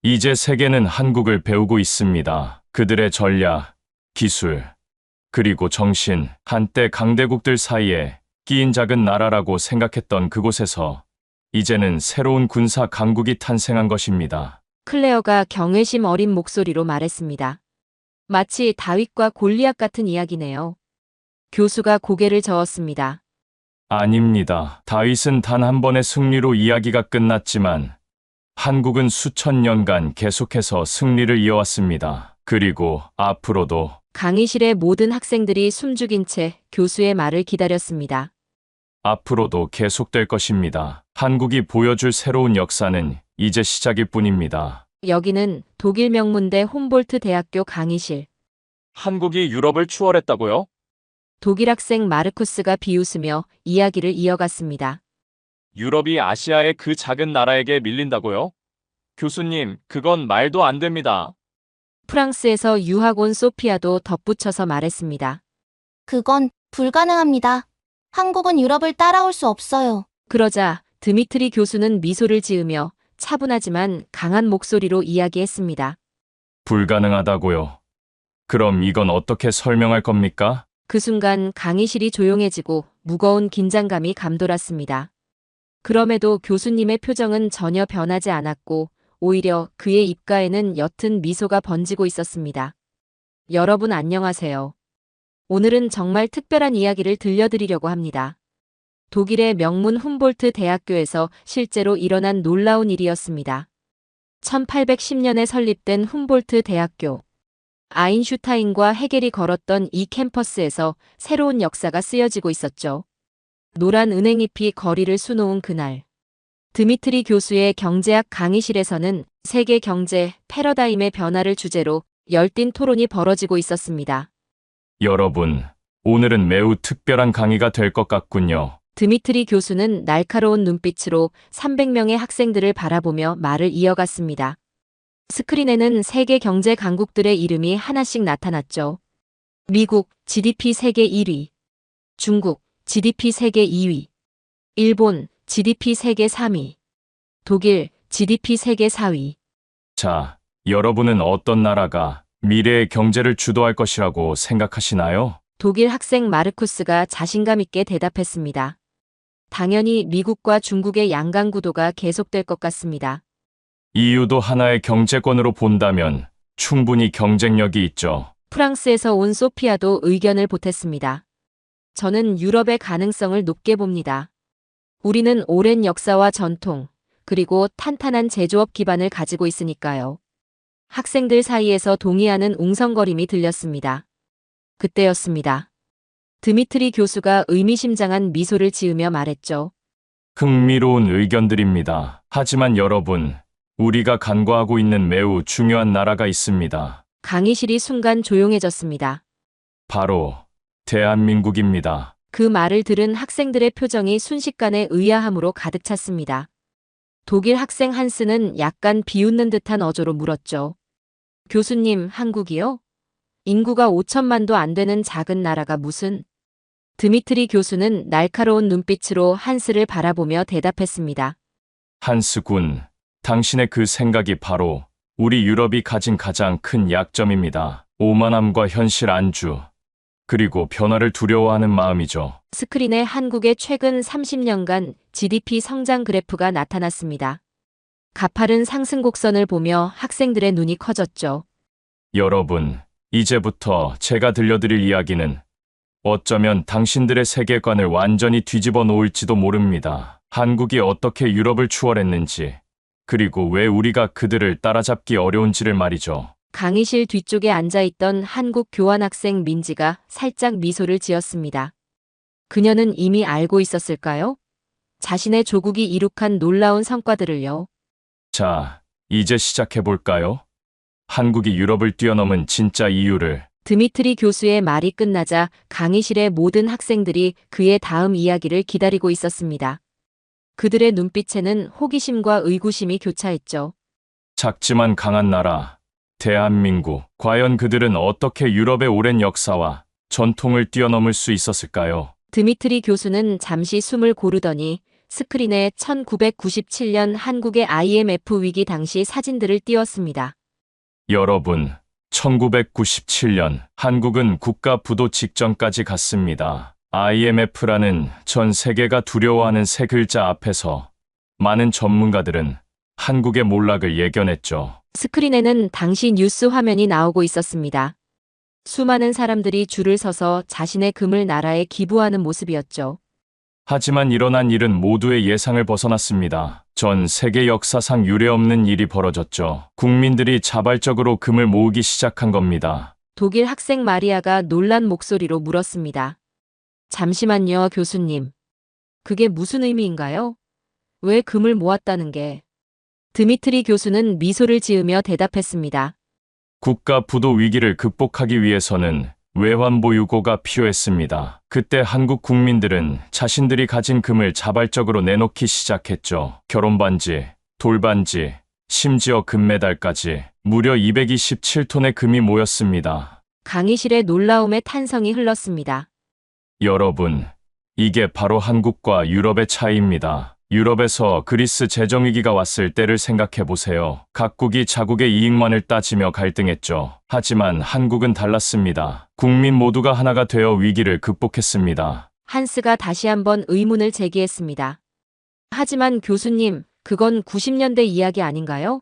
이제 세계는 한국을 배우고 있습니다. 그들의 전략, 기술, 그리고 정신, 한때 강대국들 사이에 끼인 작은 나라라고 생각했던 그곳에서 이제는 새로운 군사 강국이 탄생한 것입니다. 클레어가 경외심 어린 목소리로 말했습니다. 마치 다윗과 골리앗 같은 이야기네요. 교수가 고개를 저었습니다. 아닙니다. 다윗은 단 한 번의 승리로 이야기가 끝났지만 한국은 수천 년간 계속해서 승리를 이어왔습니다. 그리고 앞으로도. 강의실의 모든 학생들이 숨죽인 채 교수의 말을 기다렸습니다. 앞으로도 계속될 것입니다. 한국이 보여줄 새로운 역사는 이제 시작일 뿐입니다. 여기는 독일 명문대 홈볼트 대학교 강의실. 한국이 유럽을 추월했다고요? 독일 학생 마르쿠스가 비웃으며 이야기를 이어갔습니다. 유럽이 아시아의 그 작은 나라에게 밀린다고요? 교수님, 그건 말도 안 됩니다. 프랑스에서 유학 온 소피아도 덧붙여서 말했습니다. 그건 불가능합니다. 한국은 유럽을 따라올 수 없어요. 그러자 드미트리 교수는 미소를 지으며 차분하지만 강한 목소리로 이야기했습니다. 불가능하다고요. 그럼 이건 어떻게 설명할 겁니까? 그 순간 강의실이 조용해지고 무거운 긴장감이 감돌았습니다. 그럼에도 교수님의 표정은 전혀 변하지 않았고 오히려 그의 입가에는 옅은 미소가 번지고 있었습니다. 여러분 안녕하세요. 오늘은 정말 특별한 이야기를 들려드리려고 합니다. 독일의 명문 훔볼트 대학교에서 실제로 일어난 놀라운 일이었습니다. 1810년에 설립된 훔볼트 대학교. 아인슈타인과 헤겔이 걸었던 이 캠퍼스에서 새로운 역사가 쓰여지고 있었죠. 노란 은행잎이 거리를 수놓은 그날. 드미트리 교수의 경제학 강의실에서는 세계 경제 패러다임의 변화를 주제로 열띤 토론이 벌어지고 있었습니다. 여러분, 오늘은 매우 특별한 강의가 될 것 같군요. 드미트리 교수는 날카로운 눈빛으로 300명의 학생들을 바라보며 말을 이어갔습니다. 스크린에는 세계 경제 강국들의 이름이 하나씩 나타났죠. 미국, GDP 세계 1위. 중국, GDP 세계 2위. 일본, GDP 세계 3위. 독일, GDP 세계 4위. 자, 여러분은 어떤 나라가 미래의 경제를 주도할 것이라고 생각하시나요? 독일 학생 마르쿠스가 자신감 있게 대답했습니다. 당연히 미국과 중국의 양강 구도가 계속될 것 같습니다. EU도 하나의 경제권으로 본다면 충분히 경쟁력이 있죠. 프랑스에서 온 소피아도 의견을 보탰습니다. 저는 유럽의 가능성을 높게 봅니다. 우리는 오랜 역사와 전통, 그리고 탄탄한 제조업 기반을 가지고 있으니까요. 학생들 사이에서 동의하는 웅성거림이 들렸습니다. 그때였습니다. 드미트리 교수가 의미심장한 미소를 지으며 말했죠. 흥미로운 의견들입니다. 하지만 여러분, 우리가 간과하고 있는 매우 중요한 나라가 있습니다. 강의실이 순간 조용해졌습니다. 바로 대한민국입니다. 그 말을 들은 학생들의 표정이 순식간에 의아함으로 가득 찼습니다. 독일 학생 한스는 약간 비웃는 듯한 어조로 물었죠. 교수님, 한국이요? 인구가 5천만도 안 되는 작은 나라가 무슨? 드미트리 교수는 날카로운 눈빛으로 한스를 바라보며 대답했습니다. 한스 군, 당신의 그 생각이 바로 우리 유럽이 가진 가장 큰 약점입니다. 오만함과 현실 안주, 그리고 변화를 두려워하는 마음이죠. 스크린에 한국의 최근 30년간 GDP 성장 그래프가 나타났습니다. 가파른 상승 곡선을 보며 학생들의 눈이 커졌죠. 여러분, 이제부터 제가 들려드릴 이야기는 어쩌면 당신들의 세계관을 완전히 뒤집어 놓을지도 모릅니다. 한국이 어떻게 유럽을 추월했는지, 그리고 왜 우리가 그들을 따라잡기 어려운지를 말이죠. 강의실 뒤쪽에 앉아있던 한국 교환학생 민지가 살짝 미소를 지었습니다. 그녀는 이미 알고 있었을까요? 자신의 조국이 이룩한 놀라운 성과들을요. 자, 이제 시작해볼까요? 한국이 유럽을 뛰어넘은 진짜 이유를. 드미트리 교수의 말이 끝나자 강의실의 모든 학생들이 그의 다음 이야기를 기다리고 있었습니다. 그들의 눈빛에는 호기심과 의구심이 교차했죠. 작지만 강한 나라, 대한민국. 과연 그들은 어떻게 유럽의 오랜 역사와 전통을 뛰어넘을 수 있었을까요? 드미트리 교수는 잠시 숨을 고르더니 스크린에 1997년 한국의 IMF 위기 당시 사진들을 띄웠습니다. 여러분, 1997년 한국은 국가 부도 직전까지 갔습니다. IMF라는 전 세계가 두려워하는 세 글자 앞에서 많은 전문가들은 한국의 몰락을 예견했죠. 스크린에는 당시 뉴스 화면이 나오고 있었습니다. 수많은 사람들이 줄을 서서 자신의 금을 나라에 기부하는 모습이었죠. 하지만 일어난 일은 모두의 예상을 벗어났습니다. 전 세계 역사상 유례없는 일이 벌어졌죠. 국민들이 자발적으로 금을 모으기 시작한 겁니다. 독일 학생 마리아가 놀란 목소리로 물었습니다. 잠시만요, 교수님. 그게 무슨 의미인가요? 왜 금을 모았다는 게? 드미트리 교수는 미소를 지으며 대답했습니다. 국가 부도 위기를 극복하기 위해서는 외환보유고가 필요했습니다. 그때 한국 국민들은 자신들이 가진 금을 자발적으로 내놓기 시작했죠. 결혼반지, 돌반지, 심지어 금메달까지 무려 227톤의 금이 모였습니다. 강의실의 놀라움의 탄성이 흘렀습니다. 여러분, 이게 바로 한국과 유럽의 차이입니다. 유럽에서 그리스 재정위기가 왔을 때를 생각해 보세요. 각국이 자국의 이익만을 따지며 갈등했죠. 하지만 한국은 달랐습니다. 국민 모두가 하나가 되어 위기를 극복했습니다. 한스가 다시 한번 의문을 제기했습니다. 하지만 교수님, 그건 90년대 이야기 아닌가요?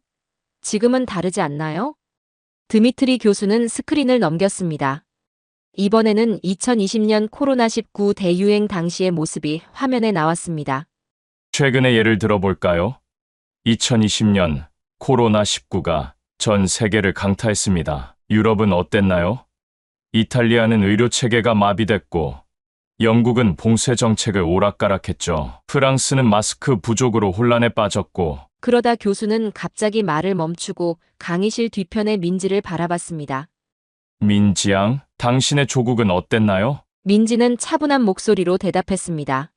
지금은 다르지 않나요? 드미트리 교수는 스크린을 넘겼습니다. 이번에는 2020년 코로나19 대유행 당시의 모습이 화면에 나왔습니다. 최근의 예를 들어볼까요? 2020년 코로나19가 전 세계를 강타했습니다. 유럽은 어땠나요? 이탈리아는 의료 체계가 마비됐고, 영국은 봉쇄 정책을 오락가락했죠. 프랑스는 마스크 부족으로 혼란에 빠졌고, 그러다 교수는 갑자기 말을 멈추고 강의실 뒤편의 민지를 바라봤습니다. 민지양, 당신의 조국은 어땠나요? 민지는 차분한 목소리로 대답했습니다.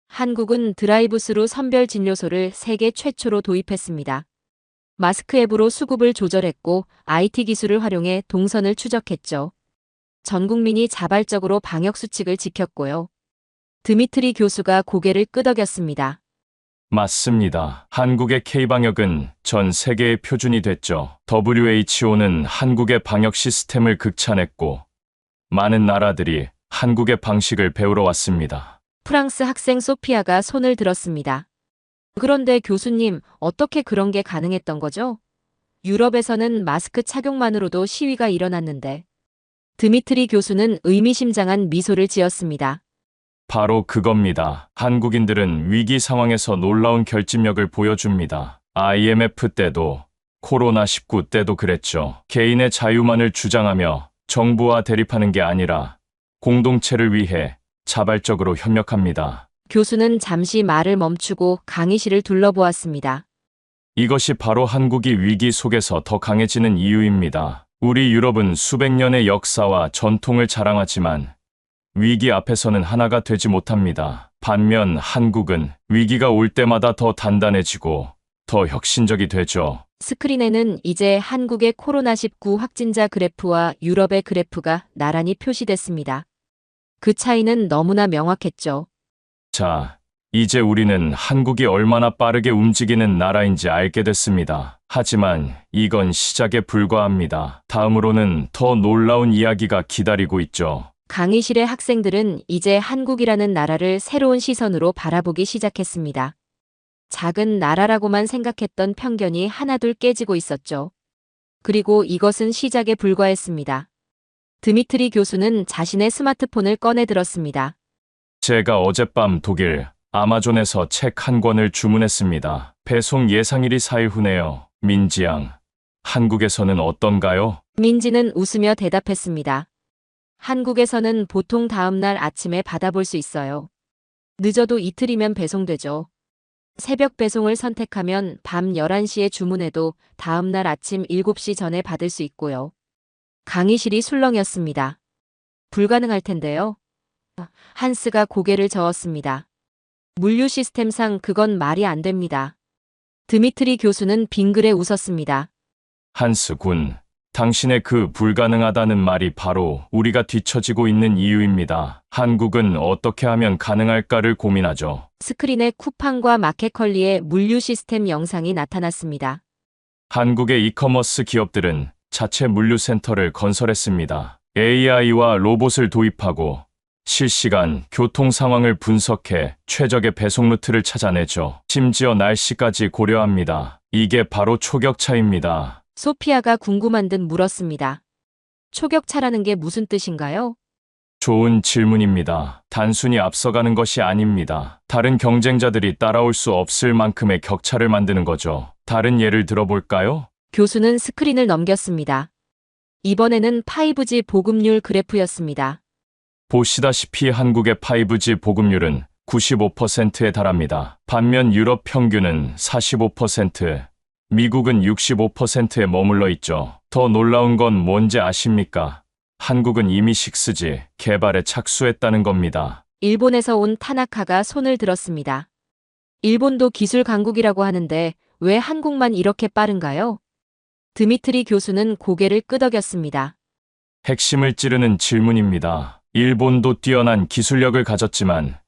한국은 드라이브스루 선별 진료소를 세계 최초로 도입했습니다. 마스크 앱으로 수급을 조절했고 IT 기술을 활용해 동선을 추적했죠. 전 국민이 자발적으로 방역 수칙을 지켰고요. 드미트리 교수가 고개를 끄덕였습니다. 맞습니다. 한국의 K방역은 전 세계의 표준이 됐죠. WHO는 한국의 방역 시스템을 극찬했고, 많은 나라들이 한국의 방식을 배우러 왔습니다. 프랑스 학생 소피아가 손을 들었습니다. 그런데 교수님, 어떻게 그런 게 가능했던 거죠? 유럽에서는 마스크 착용만으로도 시위가 일어났는데. 드미트리 교수는 의미심장한 미소를 지었습니다. 바로 그겁니다. 한국인들은 위기 상황에서 놀라운 결집력을 보여줍니다. IMF 때도 코로나19 때도 그랬죠. 개인의 자유만을 주장하며 정부와 대립하는 게 아니라 공동체를 위해 자발적으로 협력합니다. 교수는 잠시 말을 멈추고 강의실을 둘러보았습니다. 이것이 바로 한국이 위기 속에서 더 강해지는 이유입니다. 우리 유럽은 수백 년의 역사와 전통을 자랑하지만 위기 앞에서는 하나가 되지 못합니다. 반면 한국은 위기가 올 때마다 더 단단해지고 더 혁신적이 되죠. 스크린에는 이제 한국의 코로나19 확진자 그래프와 유럽의 그래프가 나란히 표시됐습니다. 그 차이는 너무나 명확했죠. 자, 이제 우리는 한국이 얼마나 빠르게 움직이는 나라인지 알게 됐습니다. 하지만 이건 시작에 불과합니다. 다음으로는 더 놀라운 이야기가 기다리고 있죠. 강의실의 학생들은 이제 한국이라는 나라를 새로운 시선으로 바라보기 시작했습니다. 작은 나라라고만 생각했던 편견이 하나둘 깨지고 있었죠. 그리고 이것은 시작에 불과했습니다. 드미트리 교수는 자신의 스마트폰을 꺼내 들었습니다. 제가 어젯밤 독일 아마존에서 책 한 권을 주문했습니다. 배송 예상일이 4일 후네요. 민지양, 한국에서는 어떤가요? 민지는 웃으며 대답했습니다. 한국에서는 보통 다음날 아침에 받아볼 수 있어요. 늦어도 이틀이면 배송되죠. 새벽 배송을 선택하면 밤 11시에 주문해도 다음날 아침 7시 전에 받을 수 있고요. 강의실이 술렁였습니다. 불가능할 텐데요. 한스가 고개를 저었습니다. 물류 시스템상 그건 말이 안 됩니다. 드미트리 교수는 빙그레 웃었습니다. 한스 군, 당신의 그 불가능하다는 말이 바로 우리가 뒤처지고 있는 이유입니다. 한국은 어떻게 하면 가능할까를 고민하죠. 스크린에 쿠팡과 마켓컬리의 물류 시스템 영상이 나타났습니다. 한국의 이커머스 기업들은 자체 물류센터를 건설했습니다. AI와 로봇을 도입하고 실시간 교통 상황을 분석해 최적의 배송 루트를 찾아내죠. 심지어 날씨까지 고려합니다. 이게 바로 초격차입니다. 소피아가 궁금한 듯 물었습니다. 초격차라는 게 무슨 뜻인가요? 좋은 질문입니다. 단순히 앞서가는 것이 아닙니다. 다른 경쟁자들이 따라올 수 없을 만큼의 격차를 만드는 거죠. 다른 예를 들어볼까요? 교수는 스크린을 넘겼습니다. 이번에는 5G 보급률 그래프였습니다. 보시다시피 한국의 5G 보급률은 95%에 달합니다. 반면 유럽 평균은 45%, 미국은 65%에 머물러 있죠. 더 놀라운 건 뭔지 아십니까? 한국은 이미 6G 개발에 착수했다는 겁니다. 일본에서 온 타나카가 손을 들었습니다. 일본도 기술 강국이라고 하는데 왜 한국만 이렇게 빠른가요? 드미트리 교수는 고개를 끄덕였습니다. 핵심을 찌르는 질문입니다. 일본도 뛰어난 기술력을 가졌지만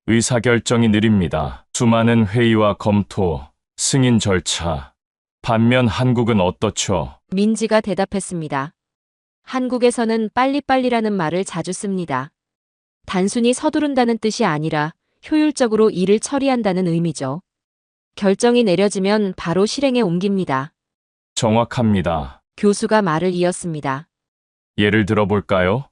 의사결정이 느립니다. 수많은 회의와 검토, 승인 절차. 반면 한국은 어떻죠? 민지가 대답했습니다. 한국에서는 빨리빨리라는 말을 자주 씁니다. 단순히 서두른다는 뜻이 아니라 효율적으로 일을 처리한다는 의미죠. 결정이 내려지면 바로 실행에 옮깁니다. 정확합니다. 교수가 말을 이었습니다. 예를 들어볼까요?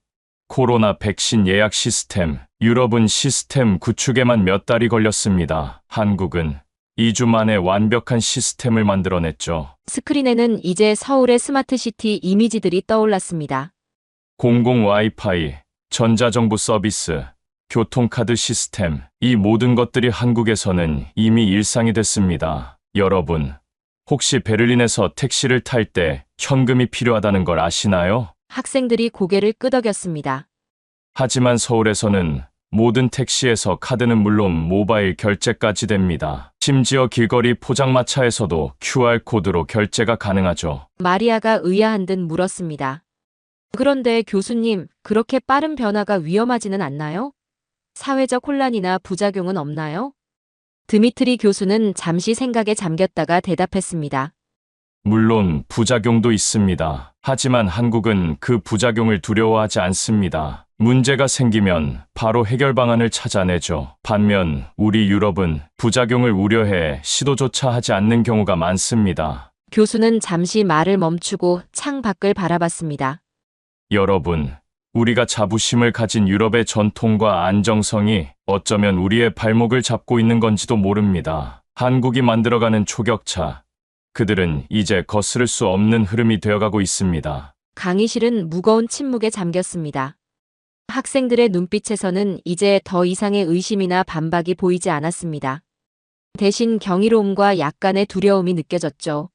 코로나 백신 예약 시스템. 유럽은 시스템 구축에만 몇 달이 걸렸습니다. 한국은 2주 만에 완벽한 시스템을 만들어냈죠. 스크린에는 이제 서울의 스마트시티 이미지들이 떠올랐습니다. 공공 와이파이, 전자정부 서비스, 교통카드 시스템. 이 모든 것들이 한국에서는 이미 일상이 됐습니다. 여러분, 혹시 베를린에서 택시를 탈 때 현금이 필요하다는 걸 아시나요? 학생들이 고개를 끄덕였습니다. 하지만 서울에서는 모든 택시에서 카드는 물론 모바일 결제까지 됩니다. 심지어 길거리 포장마차에서도 QR코드로 결제가 가능하죠. 마리아가 의아한 듯 물었습니다. 그런데 교수님, 그렇게 빠른 변화가 위험하지는 않나요? 사회적 혼란이나 부작용은 없나요? 드미트리 교수는 잠시 생각에 잠겼다가 대답했습니다. 물론 부작용도 있습니다. 하지만 한국은 그 부작용을 두려워하지 않습니다. 문제가 생기면 바로 해결 방안을 찾아내죠. 반면 우리 유럽은 부작용을 우려해 시도조차 하지 않는 경우가 많습니다. 교수는 잠시 말을 멈추고 창 밖을 바라봤습니다. 여러분, 우리가 자부심을 가진 유럽의 전통과 안정성이 어쩌면 우리의 발목을 잡고 있는 건지도 모릅니다. 한국이 만들어가는 초격차. 그들은 이제 거스를 수 없는 흐름이 되어가고 있습니다. 강의실은 무거운 침묵에 잠겼습니다. 학생들의 눈빛에서는 이제 더 이상의 의심이나 반박이 보이지 않았습니다. 대신 경이로움과 약간의 두려움이 느껴졌죠.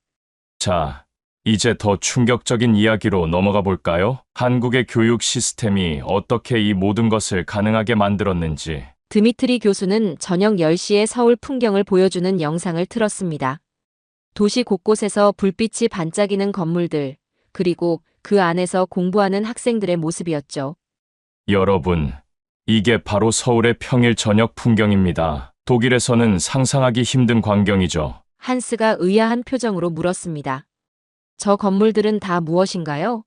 자, 이제 더 충격적인 이야기로 넘어가 볼까요? 한국의 교육 시스템이 어떻게 이 모든 것을 가능하게 만들었는지. 드미트리 교수는 저녁 10시에 서울 풍경을 보여주는 영상을 틀었습니다. 도시 곳곳에서 불빛이 반짝이는 건물들, 그리고 그 안에서 공부하는 학생들의 모습이었죠. 여러분, 이게 바로 서울의 평일 저녁 풍경입니다. 독일에서는 상상하기 힘든 광경이죠. 한스가 의아한 표정으로 물었습니다. 저 건물들은 다 무엇인가요?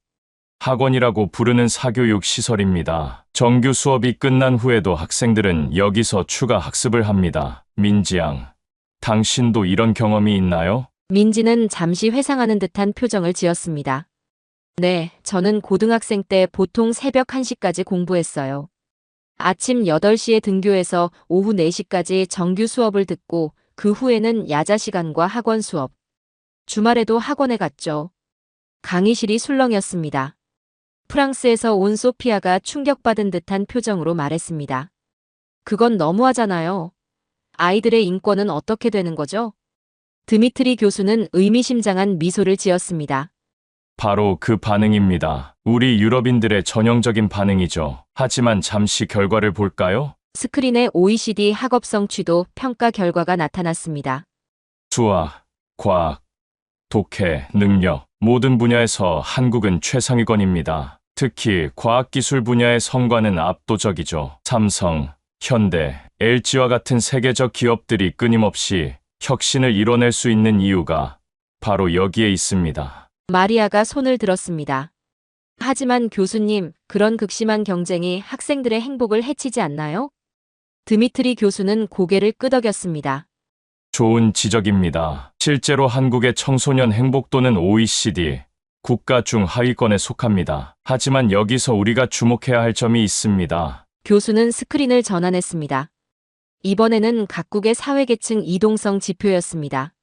학원이라고 부르는 사교육 시설입니다. 정규 수업이 끝난 후에도 학생들은 여기서 추가 학습을 합니다. 민지양, 당신도 이런 경험이 있나요? 민지는 잠시 회상하는 듯한 표정을 지었습니다. 네, 저는 고등학생 때 보통 새벽 1시까지 공부했어요. 아침 8시에 등교해서 오후 4시까지 정규 수업을 듣고 그 후에는 야자 시간과 학원 수업. 주말에도 학원에 갔죠. 강의실이 술렁였습니다. 프랑스에서 온 소피아가 충격받은 듯한 표정으로 말했습니다. 그건 너무하잖아요. 아이들의 인권은 어떻게 되는 거죠? 드미트리 교수는 의미심장한 미소를 지었습니다. 바로 그 반응입니다. 우리 유럽인들의 전형적인 반응이죠. 하지만 잠시 결과를 볼까요? 스크린에 OECD 학업 성취도 평가 결과가 나타났습니다. 수학, 과학, 독해, 능력, 모든 분야에서 한국은 최상위권입니다. 특히 과학기술 분야의 성과는 압도적이죠. 삼성, 현대, LG와 같은 세계적 기업들이 끊임없이 혁신을 이뤄낼 수 있는 이유가 바로 여기에 있습니다. 마리아가 손을 들었습니다. 하지만 교수님, 그런 극심한 경쟁이 학생들의 행복을 해치지 않나요? 드미트리 교수는 고개를 끄덕였습니다. 좋은 지적입니다. 실제로 한국의 청소년 행복도는 OECD 국가 중 하위권에 속합니다. 하지만 여기서 우리가 주목해야 할 점이 있습니다. 교수는 스크린을 전환했습니다. 이번에는 각국의 사회계층 이동성 지표였습니다.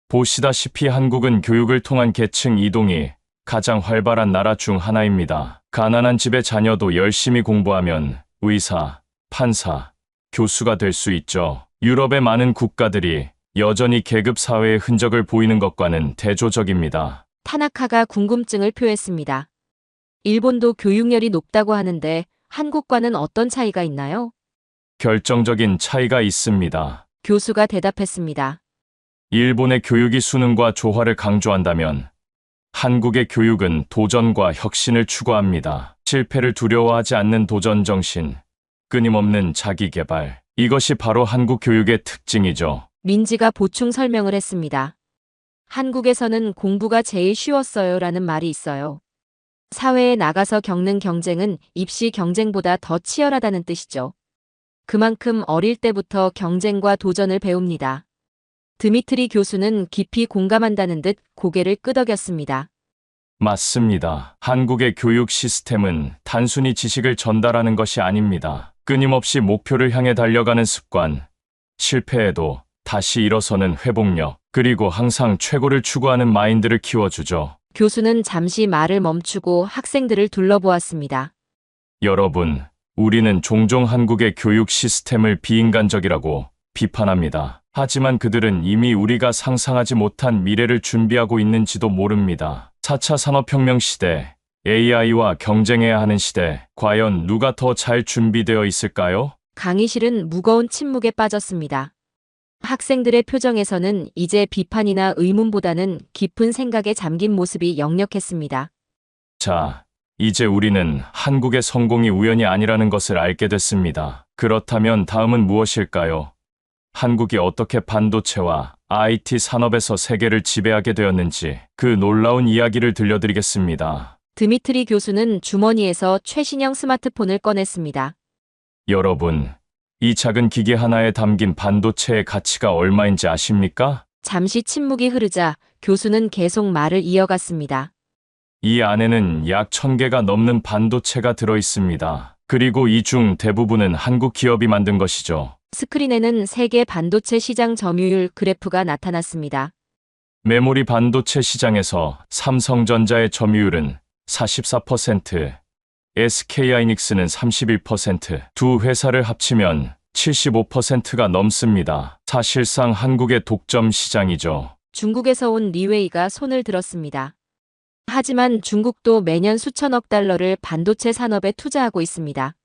보시다시피 한국은 교육을 통한 계층 이동이 가장 활발한 나라 중 하나입니다. 가난한 집의 자녀도 열심히 공부하면 의사, 판사, 교수가 될 수 있죠. 유럽의 많은 국가들이 여전히 계급 사회의 흔적을 보이는 것과는 대조적입니다. 타나카가 궁금증을 표했습니다. 일본도 교육열이 높다고 하는데 한국과는 어떤 차이가 있나요? 결정적인 차이가 있습니다. 교수가 대답했습니다. 일본의 교육이 수능과 조화를 강조한다면 한국의 교육은 도전과 혁신을 추구합니다. 실패를 두려워하지 않는 도전 정신, 끊임없는 자기 개발. 이것이 바로 한국 교육의 특징이죠. 민지가 보충 설명을 했습니다. 한국에서는 공부가 제일 쉬웠어요라는 말이 있어요. 사회에 나가서 겪는 경쟁은 입시 경쟁보다 더 치열하다는 뜻이죠. 그만큼 어릴 때부터 경쟁과 도전을 배웁니다. 드미트리 교수는 깊이 공감한다는 듯 고개를 끄덕였습니다. 맞습니다. 한국의 교육 시스템은 단순히 지식을 전달하는 것이 아닙니다. 끊임없이 목표를 향해 달려가는 습관, 실패해도 다시 일어서는 회복력, 그리고 항상 최고를 추구하는 마인드를 키워주죠. 교수는 잠시 말을 멈추고 학생들을 둘러보았습니다. 여러분, 우리는 종종 한국의 교육 시스템을 비인간적이라고 비판합니다. 하지만 그들은 이미 우리가 상상하지 못한 미래를 준비하고 있는지도 모릅니다. 4차 산업혁명 시대, AI와 경쟁해야 하는 시대, 과연 누가 더 잘 준비되어 있을까요? 강의실은 무거운 침묵에 빠졌습니다. 학생들의 표정에서는 이제 비판이나 의문보다는 깊은 생각에 잠긴 모습이 역력했습니다. 자, 이제 우리는 한국의 성공이 우연이 아니라는 것을 알게 됐습니다. 그렇다면 다음은 무엇일까요? 한국이 어떻게 반도체와 IT 산업에서 세계를 지배하게 되었는지 그 놀라운 이야기를 들려드리겠습니다. 드미트리 교수는 주머니에서 최신형 스마트폰을 꺼냈습니다. 여러분, 이 작은 기계 하나에 담긴 반도체의 가치가 얼마인지 아십니까? 잠시 침묵이 흐르자 교수는 계속 말을 이어갔습니다. 이 안에는 약 1000개가 넘는 반도체가 들어 있습니다. 그리고 이 중 대부분은 한국 기업이 만든 것이죠. 스크린에는 세계 반도체 시장 점유율 그래프가 나타났습니다. 메모리 반도체 시장에서 삼성전자의 점유율은 44%, SK하이닉스는 31%, 두 회사를 합치면 75%가 넘습니다. 사실상 한국의 독점 시장이죠. 중국에서 온 리웨이가 손을 들었습니다. 하지만 중국도 매년 수천억 달러를 반도체 산업에 투자하고 있습니다.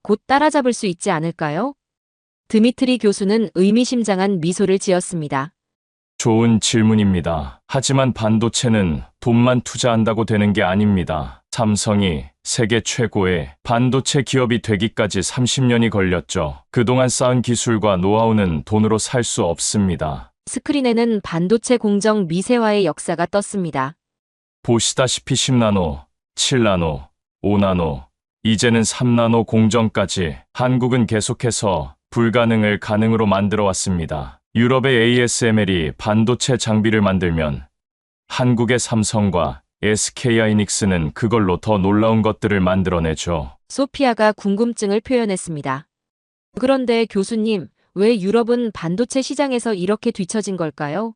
곧 따라잡을 수 있지 않을까요? 드미트리 교수는 의미심장한 미소를 지었습니다. 좋은 질문입니다. 하지만 반도체는 돈만 투자한다고 되는 게 아닙니다. 삼성이 세계 최고의 반도체 기업이 되기까지 30년이 걸렸죠. 그동안 쌓은 기술과 노하우는 돈으로 살 수 없습니다. 스크린에는 반도체 공정 미세화의 역사가 떴습니다. 보시다시피 10나노, 7나노, 5나노, 이제는 3나노 공정까지 한국은 계속해서 불가능을 가능으로 만들어 왔습니다. 유럽의 ASML이 반도체 장비를 만들면 한국의 삼성과 SK하이닉스는 그걸로 더 놀라운 것들을 만들어내죠. 소피아가 궁금증을 표현했습니다. 그런데 교수님, 왜 유럽은 반도체 시장에서 이렇게 뒤처진 걸까요?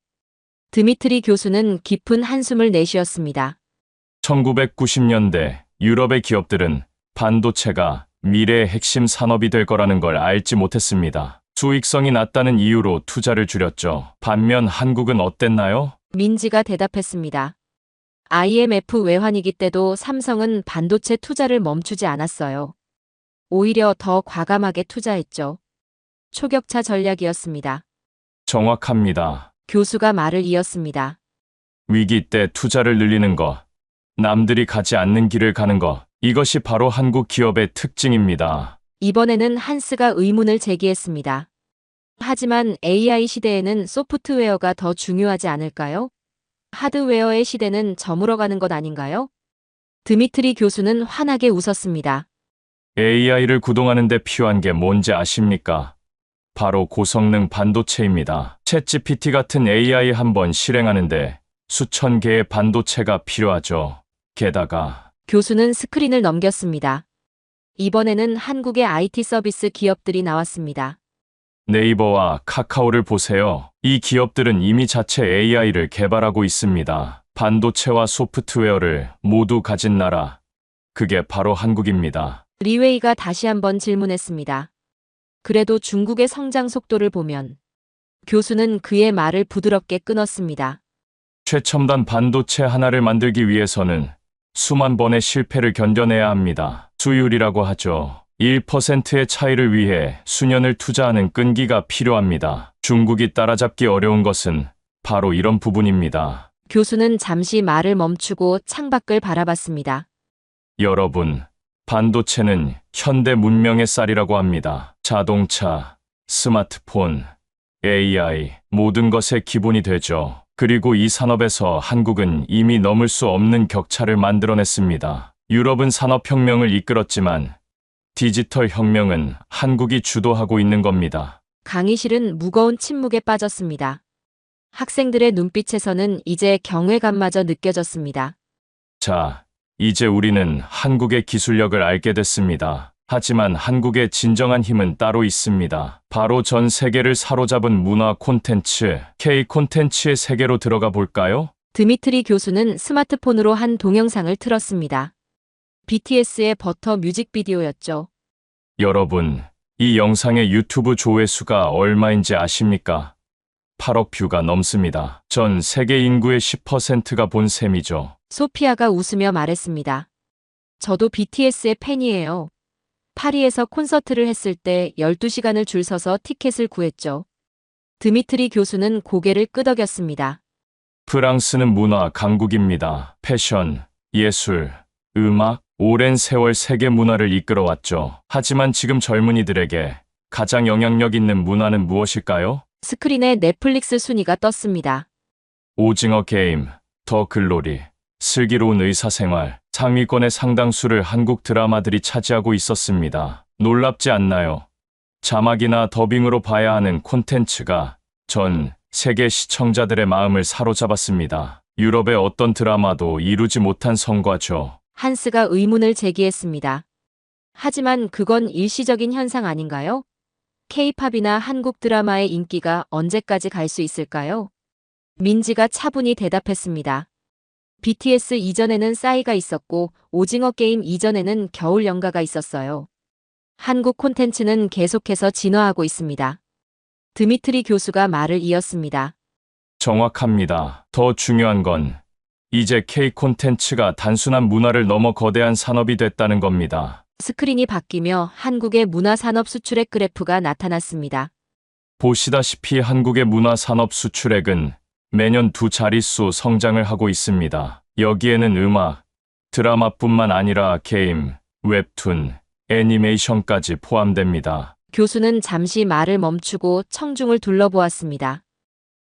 드미트리 교수는 깊은 한숨을 내쉬었습니다. 1990년대 유럽의 기업들은 반도체가 미래의 핵심 산업이 될 거라는 걸 알지 못했습니다. 수익성이 낮다는 이유로 투자를 줄였죠. 반면 한국은 어땠나요? 민지가 대답했습니다. IMF 외환위기 때도 삼성은 반도체 투자를 멈추지 않았어요. 오히려 더 과감하게 투자했죠. 초격차 전략이었습니다. 정확합니다. 교수가 말을 이었습니다. 위기 때 투자를 늘리는 것, 남들이 가지 않는 길을 가는 것, 이것이 바로 한국 기업의 특징입니다. 이번에는 한스가 의문을 제기했습니다. 하지만 AI 시대에는 소프트웨어가 더 중요하지 않을까요? 하드웨어의 시대는 저물어가는 것 아닌가요? 드미트리 교수는 환하게 웃었습니다. AI를 구동하는 데 필요한 게 뭔지 아십니까? 바로 고성능 반도체입니다. 챗GPT 같은 AI 한번 실행하는데 수천 개의 반도체가 필요하죠. 게다가 교수는 스크린을 넘겼습니다. 이번에는 한국의 IT 서비스 기업들이 나왔습니다. 네이버와 카카오를 보세요. 이 기업들은 이미 자체 AI를 개발하고 있습니다. 반도체와 소프트웨어를 모두 가진 나라. 그게 바로 한국입니다. 리웨이가 다시 한번 질문했습니다. 그래도 중국의 성장 속도를 보면 교수는 그의 말을 부드럽게 끊었습니다. 최첨단 반도체 하나를 만들기 위해서는 수만 번의 실패를 견뎌내야 합니다. 수율이라고 하죠. 1%의 차이를 위해 수년을 투자하는 끈기가 필요합니다. 중국이 따라잡기 어려운 것은 바로 이런 부분입니다. 교수는 잠시 말을 멈추고 창밖을 바라봤습니다. 여러분, 반도체는 현대 문명의 쌀이라고 합니다. 자동차, 스마트폰, AI, 모든 것의 기본이 되죠. 그리고 이 산업에서 한국은 이미 넘을 수 없는 격차를 만들어냈습니다. 유럽은 산업혁명을 이끌었지만 디지털 혁명은 한국이 주도하고 있는 겁니다. 강의실은 무거운 침묵에 빠졌습니다. 학생들의 눈빛에서는 이제 경외감마저 느껴졌습니다. 자, 이제 우리는 한국의 기술력을 알게 됐습니다. 하지만 한국의 진정한 힘은 따로 있습니다. 바로 전 세계를 사로잡은 문화 콘텐츠, K 콘텐츠의 세계로 들어가 볼까요? 드미트리 교수는 스마트폰으로 한 동영상을 틀었습니다. BTS의 버터 뮤직비디오였죠. 여러분, 이 영상의 유튜브 조회수가 얼마인지 아십니까? 8억 뷰가 넘습니다. 전 세계 인구의 10%가 본 셈이죠. 소피아가 웃으며 말했습니다. 저도 BTS의 팬이에요. 파리에서 콘서트를 했을 때 12시간을 줄 서서 티켓을 구했죠. 드미트리 교수는 고개를 끄덕였습니다. 프랑스는 문화 강국입니다. 패션, 예술, 음악, 오랜 세월 세계 문화를 이끌어왔죠. 하지만 지금 젊은이들에게 가장 영향력 있는 문화는 무엇일까요? 스크린에 넷플릭스 순위가 떴습니다. 오징어 게임, 더 글로리, 슬기로운 의사생활, 상위권의 상당수를 한국 드라마들이 차지하고 있었습니다. 놀랍지 않나요? 자막이나 더빙으로 봐야 하는 콘텐츠가 전 세계 시청자들의 마음을 사로잡았습니다. 유럽의 어떤 드라마도 이루지 못한 성과죠. 한스가 의문을 제기했습니다. 하지만 그건 일시적인 현상 아닌가요? K-팝이나 한국 드라마의 인기가 언제까지 갈 수 있을까요? 민지가 차분히 대답했습니다. BTS 이전에는 싸이가 있었고 오징어 게임 이전에는 겨울 연가가 있었어요. 한국 콘텐츠는 계속해서 진화하고 있습니다. 드미트리 교수가 말을 이었습니다. 정확합니다. 더 중요한 건 이제 K 콘텐츠가 단순한 문화를 넘어 거대한 산업이 됐다는 겁니다. 스크린이 바뀌며 한국의 문화산업 수출액 그래프가 나타났습니다. 보시다시피 한국의 문화산업 수출액은 매년 두 자릿수 성장을 하고 있습니다. 여기에는 음악, 드라마뿐만 아니라 게임, 웹툰, 애니메이션까지 포함됩니다. 교수는 잠시 말을 멈추고 청중을 둘러보았습니다.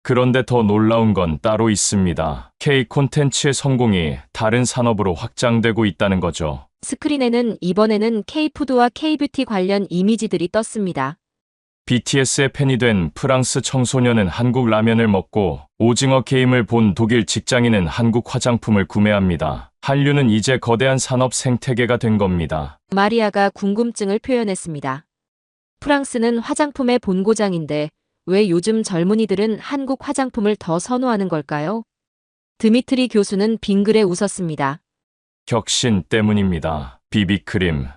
그런데 더 놀라운 건 따로 있습니다. K 콘텐츠의 성공이 다른 산업으로 확장되고 있다는 거죠. 스크린에는 이번에는 K푸드와 K뷰티 관련 이미지들이 떴습니다. BTS의 팬이 된 프랑스 청소년은 한국 라면을 먹고 오징어 게임을 본 독일 직장인은 한국 화장품을 구매합니다. 한류는 이제 거대한 산업 생태계가 된 겁니다. 마리아가 궁금증을 표현했습니다. 프랑스는 화장품의 본고장인데 왜 요즘 젊은이들은 한국 화장품을 더 선호하는 걸까요? 드미트리 교수는 빙그레 웃었습니다. 혁신 때문입니다. 비비크림,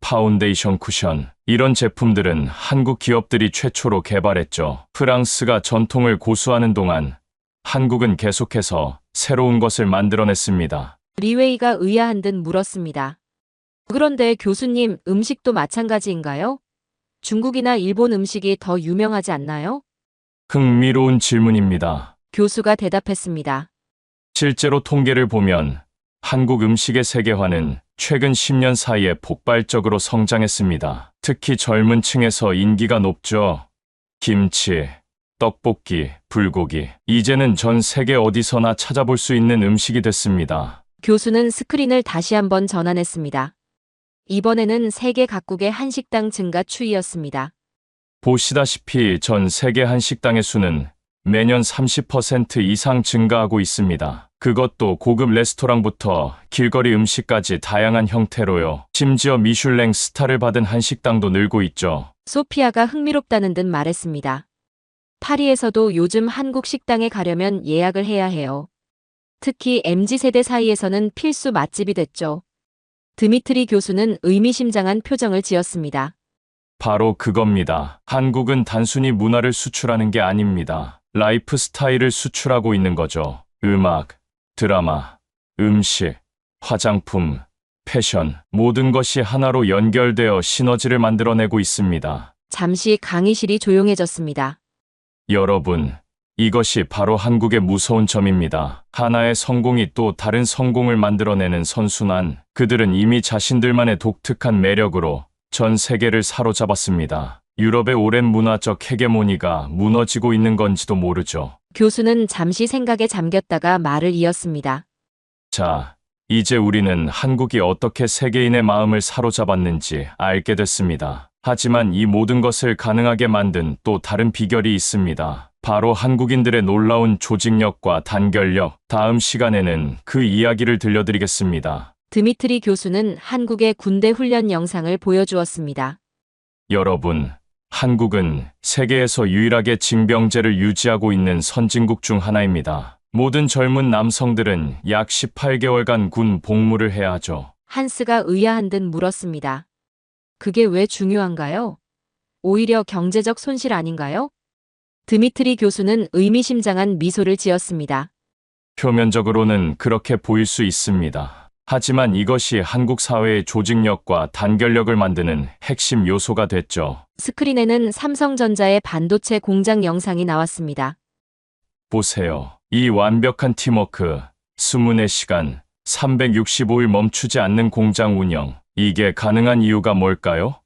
파운데이션 쿠션, 이런 제품들은 한국 기업들이 최초로 개발했죠. 프랑스가 전통을 고수하는 동안 한국은 계속해서 새로운 것을 만들어냈습니다. 리웨이가 의아한 듯 물었습니다. 그런데 교수님, 음식도 마찬가지인가요? 중국이나 일본 음식이 더 유명하지 않나요? 흥미로운 질문입니다. 교수가 대답했습니다. 실제로 통계를 보면 한국 음식의 세계화는 최근 10년 사이에 폭발적으로 성장했습니다. 특히 젊은 층에서 인기가 높죠. 김치, 떡볶이, 불고기. 이제는 전 세계 어디서나 찾아볼 수 있는 음식이 됐습니다. 교수는 스크린을 다시 한번 전환했습니다. 이번에는 세계 각국의 한식당 증가 추이였습니다. 보시다시피 전 세계 한식당의 수는 매년 30% 이상 증가하고 있습니다. 그것도 고급 레스토랑부터 길거리 음식까지 다양한 형태로요. 심지어 미슐랭 스타를 받은 한식당도 늘고 있죠. 소피아가 흥미롭다는 듯 말했습니다. 파리에서도 요즘 한국 식당에 가려면 예약을 해야 해요. 특히 MZ세대 사이에서는 필수 맛집이 됐죠. 드미트리 교수는 의미심장한 표정을 지었습니다. 바로 그겁니다. 한국은 단순히 문화를 수출하는 게 아닙니다. 라이프 스타일을 수출하고 있는 거죠. 음악, 드라마, 음식, 화장품, 패션, 모든 것이 하나로 연결되어 시너지를 만들어내고 있습니다. 잠시 강의실이 조용해졌습니다. 여러분, 이것이 바로 한국의 무서운 점입니다. 하나의 성공이 또 다른 성공을 만들어내는 선순환. 그들은 이미 자신들만의 독특한 매력으로 전 세계를 사로잡았습니다. 유럽의 오랜 문화적 헤게모니가 무너지고 있는 건지도 모르죠. 교수는 잠시 생각에 잠겼다가 말을 이었습니다. 자, 이제 우리는 한국이 어떻게 세계인의 마음을 사로잡았는지 알게 됐습니다. 하지만 이 모든 것을 가능하게 만든 또 다른 비결이 있습니다. 바로 한국인들의 놀라운 조직력과 단결력. 다음 시간에는 그 이야기를 들려드리겠습니다. 드미트리 교수는 한국의 군대 훈련 영상을 보여주었습니다. 여러분, 한국은 세계에서 유일하게 징병제를 유지하고 있는 선진국 중 하나입니다. 모든 젊은 남성들은 약 18개월간 군 복무를 해야 하죠. 한스가 의아한 듯 물었습니다. 그게 왜 중요한가요? 오히려 경제적 손실 아닌가요? 드미트리 교수는 의미심장한 미소를 지었습니다. 표면적으로는 그렇게 보일 수 있습니다. 하지만 이것이 한국 사회의 조직력과 단결력을 만드는 핵심 요소가 됐죠. 스크린에는 삼성전자의 반도체 공장 영상이 나왔습니다. 보세요. 이 완벽한 팀워크, 24시간, 365일 멈추지 않는 공장 운영. 이게 가능한 이유가 뭘까요?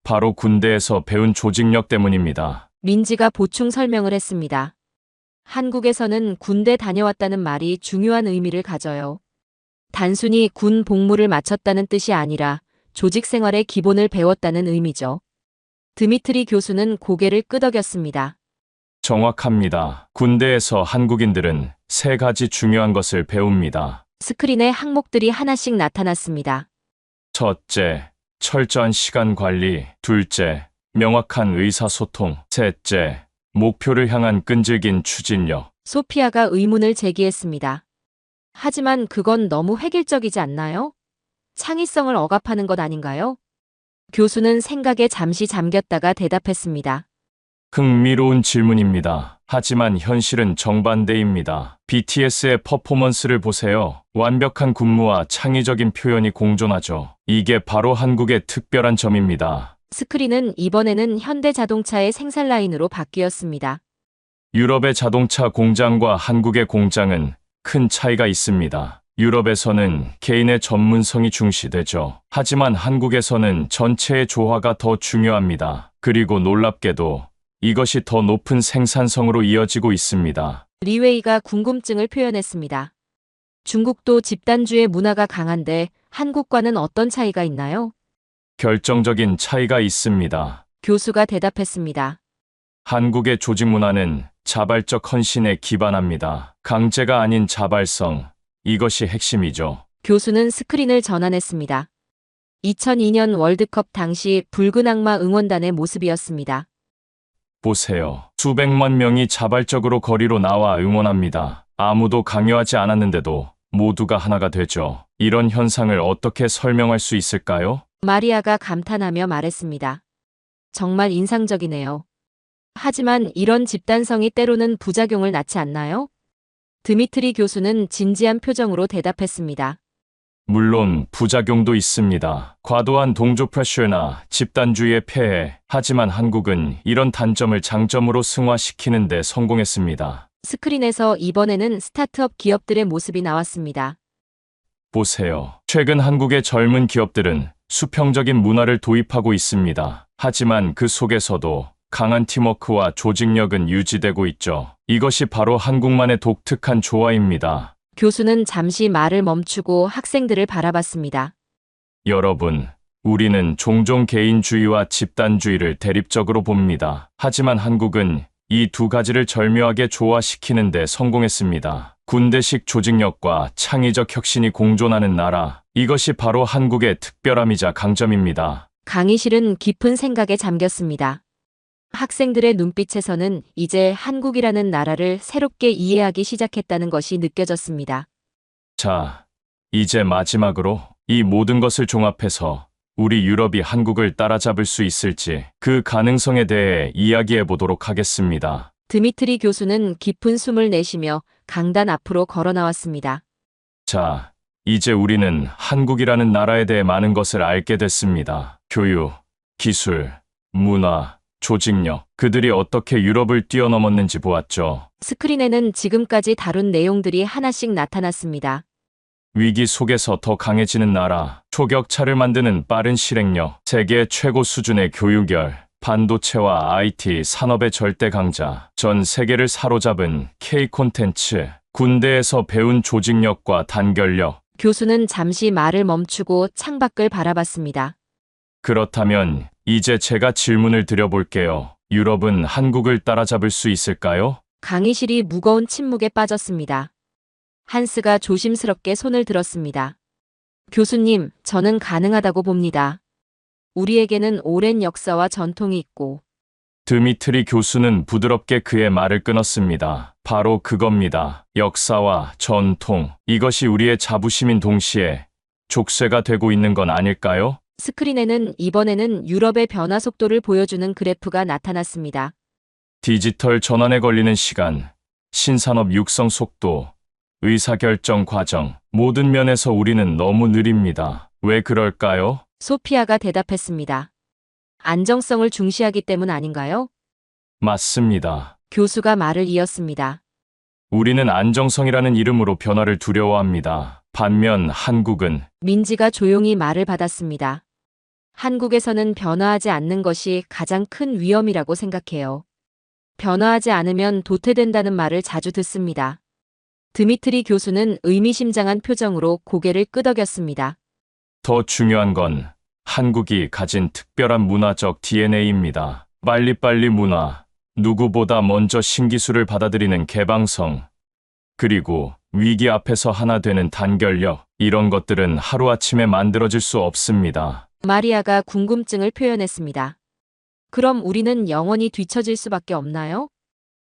바로 군대에서 배운 조직력 때문입니다. 민지가 보충 설명을 했습니다. 한국에서는 군대 다녀왔다는 말이 중요한 의미를 가져요. 단순히 군 복무를 마쳤다는 뜻이 아니라 조직 생활의 기본을 배웠다는 의미죠. 드미트리 교수는 고개를 끄덕였습니다. 정확합니다. 군대에서 한국인들은 세 가지 중요한 것을 배웁니다. 스크린에 항목들이 하나씩 나타났습니다. 첫째, 철저한 시간 관리. 둘째, 명확한 의사소통. 셋째, 목표를 향한 끈질긴 추진력. 소피아가 의문을 제기했습니다. 하지만 그건 너무 획일적이지 않나요? 창의성을 억압하는 것 아닌가요? 교수는 생각에 잠시 잠겼다가 대답했습니다. 흥미로운 질문입니다. 하지만 현실은 정반대입니다. BTS의 퍼포먼스를 보세요. 완벽한 군무와 창의적인 표현이 공존하죠. 이게 바로 한국의 특별한 점입니다. 스크린은 이번에는 현대자동차의 생산 라인으로 바뀌었습니다. 유럽의 자동차 공장과 한국의 공장은 큰 차이가 있습니다. 유럽에서는 개인의 전문성이 중시되죠. 하지만 한국에서는 전체의 조화가 더 중요합니다. 그리고 놀랍게도 이것이 더 높은 생산성으로 이어지고 있습니다. 리웨이가 궁금증을 표현했습니다. 중국도 집단주의 문화가 강한데 한국과는 어떤 차이가 있나요? 결정적인 차이가 있습니다. 교수가 대답했습니다. 한국의 조직 문화는 자발적 헌신에 기반합니다. 강제가 아닌 자발성, 이것이 핵심이죠. 교수는 스크린을 전환했습니다. 2002년 월드컵 당시 붉은 악마 응원단의 모습이었습니다. 보세요. 수백만 명이 자발적으로 거리로 나와 응원합니다. 아무도 강요하지 않았는데도 모두가 하나가 되죠. 이런 현상을 어떻게 설명할 수 있을까요? 마리아가 감탄하며 말했습니다. 정말 인상적이네요. 하지만 이런 집단성이 때로는 부작용을 낳지 않나요? 드미트리 교수는 진지한 표정으로 대답했습니다. 물론 부작용도 있습니다. 과도한 동조 프레셔나 집단주의의 폐해. 하지만 한국은 이런 단점을 장점으로 승화시키는 데 성공했습니다. 스크린에서 이번에는 스타트업 기업들의 모습이 나왔습니다. 보세요. 최근 한국의 젊은 기업들은 수평적인 문화를 도입하고 있습니다. 하지만 그 속에서도 강한 팀워크와 조직력은 유지되고 있죠. 이것이 바로 한국만의 독특한 조화입니다. 교수는 잠시 말을 멈추고 학생들을 바라봤습니다. 여러분, 우리는 종종 개인주의와 집단주의를 대립적으로 봅니다. 하지만 한국은 이 두 가지를 절묘하게 조화시키는 데 성공했습니다. 군대식 조직력과 창의적 혁신이 공존하는 나라. 이것이 바로 한국의 특별함이자 강점입니다. 강의실은 깊은 생각에 잠겼습니다. 학생들의 눈빛에서는 이제 한국이라는 나라를 새롭게 이해하기 시작했다는 것이 느껴졌습니다. 자, 이제 마지막으로 이 모든 것을 종합해서 우리 유럽이 한국을 따라잡을 수 있을지 그 가능성에 대해 이야기해 보도록 하겠습니다. 드미트리 교수는 깊은 숨을 내쉬며 강단 앞으로 걸어 나왔습니다. 자, 이제 우리는 한국이라는 나라에 대해 많은 것을 알게 됐습니다. 교육, 기술, 문화, 조직력, 그들이 어떻게 유럽을 뛰어넘었는지 보았죠. 스크린에는 지금까지 다룬 내용들이 하나씩 나타났습니다. 위기 속에서 더 강해지는 나라, 초격차를 만드는 빠른 실행력, 세계 최고 수준의 교육열, 반도체와 IT 산업의 절대 강자, 전 세계를 사로잡은 K 콘텐츠, 군대에서 배운 조직력과 단결력. 교수는 잠시 말을 멈추고 창밖을 바라봤습니다. 그렇다면 이제 제가 질문을 드려볼게요. 유럽은 한국을 따라잡을 수 있을까요? 강의실이 무거운 침묵에 빠졌습니다. 한스가 조심스럽게 손을 들었습니다. 교수님, 저는 가능하다고 봅니다. 우리에게는 오랜 역사와 전통이 있고. 드미트리 교수는 부드럽게 그의 말을 끊었습니다. 바로 그겁니다. 역사와 전통. 이것이 우리의 자부심인 동시에 족쇄가 되고 있는 건 아닐까요? 스크린에는 이번에는 유럽의 변화 속도를 보여주는 그래프가 나타났습니다. 디지털 전환에 걸리는 시간, 신산업 육성 속도, 의사결정 과정, 모든 면에서 우리는 너무 느립니다. 왜 그럴까요? 소피아가 대답했습니다. 안정성을 중시하기 때문 아닌가요? 맞습니다. 교수가 말을 이었습니다. 우리는 안정성이라는 이름으로 변화를 두려워합니다. 반면 한국은 민지가 조용히 말을 받았습니다. 한국에서는 변화하지 않는 것이 가장 큰 위험이라고 생각해요. 변화하지 않으면 도태된다는 말을 자주 듣습니다. 드미트리 교수는 의미심장한 표정으로 고개를 끄덕였습니다. 더 중요한 건 한국이 가진 특별한 문화적 DNA입니다. 빨리빨리 문화, 누구보다 먼저 신기술을 받아들이는 개방성, 그리고 위기 앞에서 하나 되는 단결력, 이런 것들은 하루아침에 만들어질 수 없습니다. 마리아가 궁금증을 표현했습니다. 그럼 우리는 영원히 뒤처질 수밖에 없나요?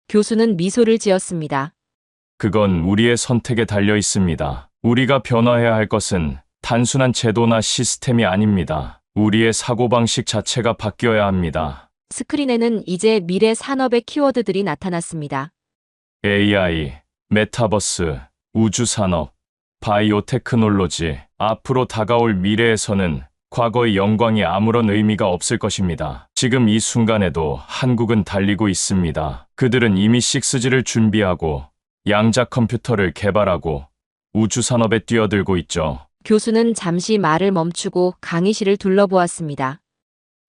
교수는 미소를 지었습니다. 그건 우리의 선택에 달려 있습니다. 우리가 변화해야 할 것은 단순한 제도나 시스템이 아닙니다. 우리의 사고방식 자체가 바뀌어야 합니다. 스크린에는 이제 미래 산업의 키워드들이 나타났습니다. AI, 메타버스, 우주산업, 바이오테크놀로지. 앞으로 다가올 미래에서는 과거의 영광이 아무런 의미가 없을 것입니다. 지금 이 순간에도 한국은 달리고 있습니다. 그들은 이미 6G를 준비하고 양자 컴퓨터를 개발하고 우주산업에 뛰어들고 있죠. 교수는 잠시 말을 멈추고 강의실을 둘러보았습니다.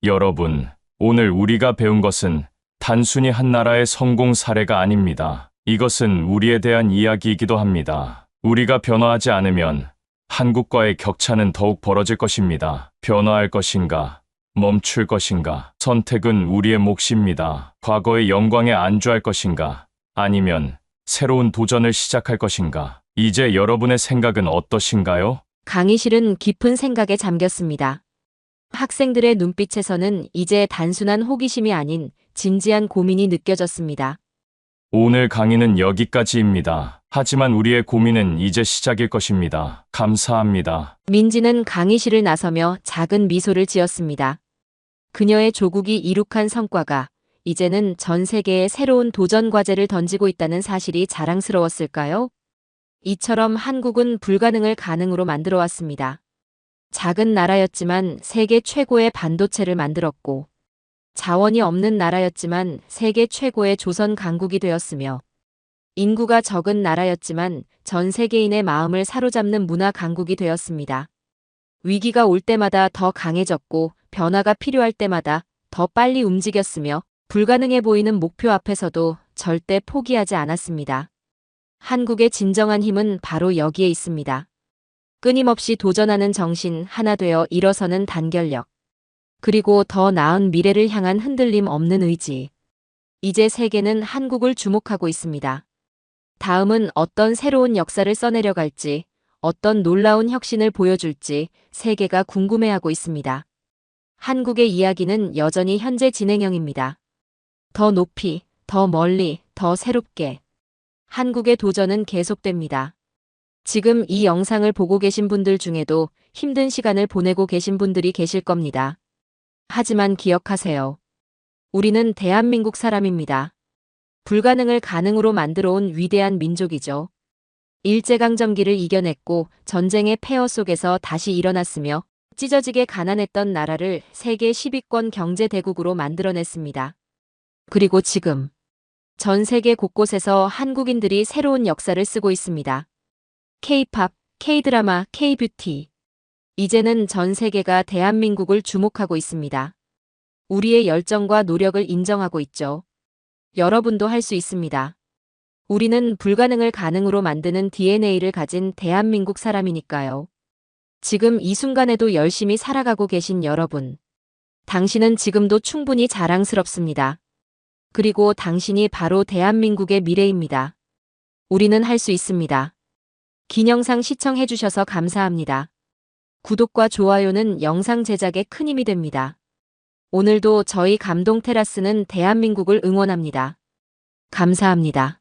여러분, 오늘 우리가 배운 것은 단순히 한 나라의 성공 사례가 아닙니다. 이것은 우리에 대한 이야기이기도 합니다. 우리가 변화하지 않으면 한국과의 격차는 더욱 벌어질 것입니다. 변화할 것인가, 멈출 것인가, 선택은 우리의 몫입니다. 과거의 영광에 안주할 것인가, 아니면 새로운 도전을 시작할 것인가. 이제 여러분의 생각은 어떠신가요? 강의실은 깊은 생각에 잠겼습니다. 학생들의 눈빛에서는 이제 단순한 호기심이 아닌 진지한 고민이 느껴졌습니다. 오늘 강의는 여기까지입니다. 하지만 우리의 고민은 이제 시작일 것입니다. 감사합니다. 민지는 강의실을 나서며 작은 미소를 지었습니다. 그녀의 조국이 이룩한 성과가 이제는 전 세계에 새로운 도전 과제를 던지고 있다는 사실이 자랑스러웠을까요? 이처럼 한국은 불가능을 가능으로 만들어 왔습니다. 작은 나라였지만 세계 최고의 반도체를 만들었고, 자원이 없는 나라였지만 세계 최고의 조선 강국이 되었으며, 인구가 적은 나라였지만 전 세계인의 마음을 사로잡는 문화 강국이 되었습니다. 위기가 올 때마다 더 강해졌고, 변화가 필요할 때마다 더 빨리 움직였으며, 불가능해 보이는 목표 앞에서도 절대 포기하지 않았습니다. 한국의 진정한 힘은 바로 여기에 있습니다. 끊임없이 도전하는 정신, 하나 되어 일어서는 단결력, 그리고 더 나은 미래를 향한 흔들림 없는 의지. 이제 세계는 한국을 주목하고 있습니다. 다음은 어떤 새로운 역사를 써내려갈지, 어떤 놀라운 혁신을 보여줄지 세계가 궁금해하고 있습니다. 한국의 이야기는 여전히 현재 진행형입니다. 더 높이, 더 멀리, 더 새롭게. 한국의 도전은 계속됩니다. 지금 이 영상을 보고 계신 분들 중에도 힘든 시간을 보내고 계신 분들이 계실 겁니다. 하지만 기억하세요. 우리는 대한민국 사람입니다. 불가능을 가능으로 만들어 온 위대한 민족이죠. 일제강점기를 이겨냈고 전쟁의 폐허 속에서 다시 일어났으며 찢어지게 가난했던 나라를 세계 10위권 경제대국으로 만들어냈습니다. 그리고 지금 전 세계 곳곳에서 한국인들이 새로운 역사를 쓰고 있습니다. K-팝, K-드라마, K-뷰티. 이제는 전 세계가 대한민국을 주목하고 있습니다. 우리의 열정과 노력을 인정하고 있죠. 여러분도 할 수 있습니다. 우리는 불가능을 가능으로 만드는 DNA를 가진 대한민국 사람이니까요. 지금 이 순간에도 열심히 살아가고 계신 여러분. 당신은 지금도 충분히 자랑스럽습니다. 그리고 당신이 바로 대한민국의 미래입니다. 우리는 할 수 있습니다. 긴 영상 시청해주셔서 감사합니다. 구독과 좋아요는 영상 제작에 큰 힘이 됩니다. 오늘도 저희 감동 테라스는 대한민국을 응원합니다. 감사합니다.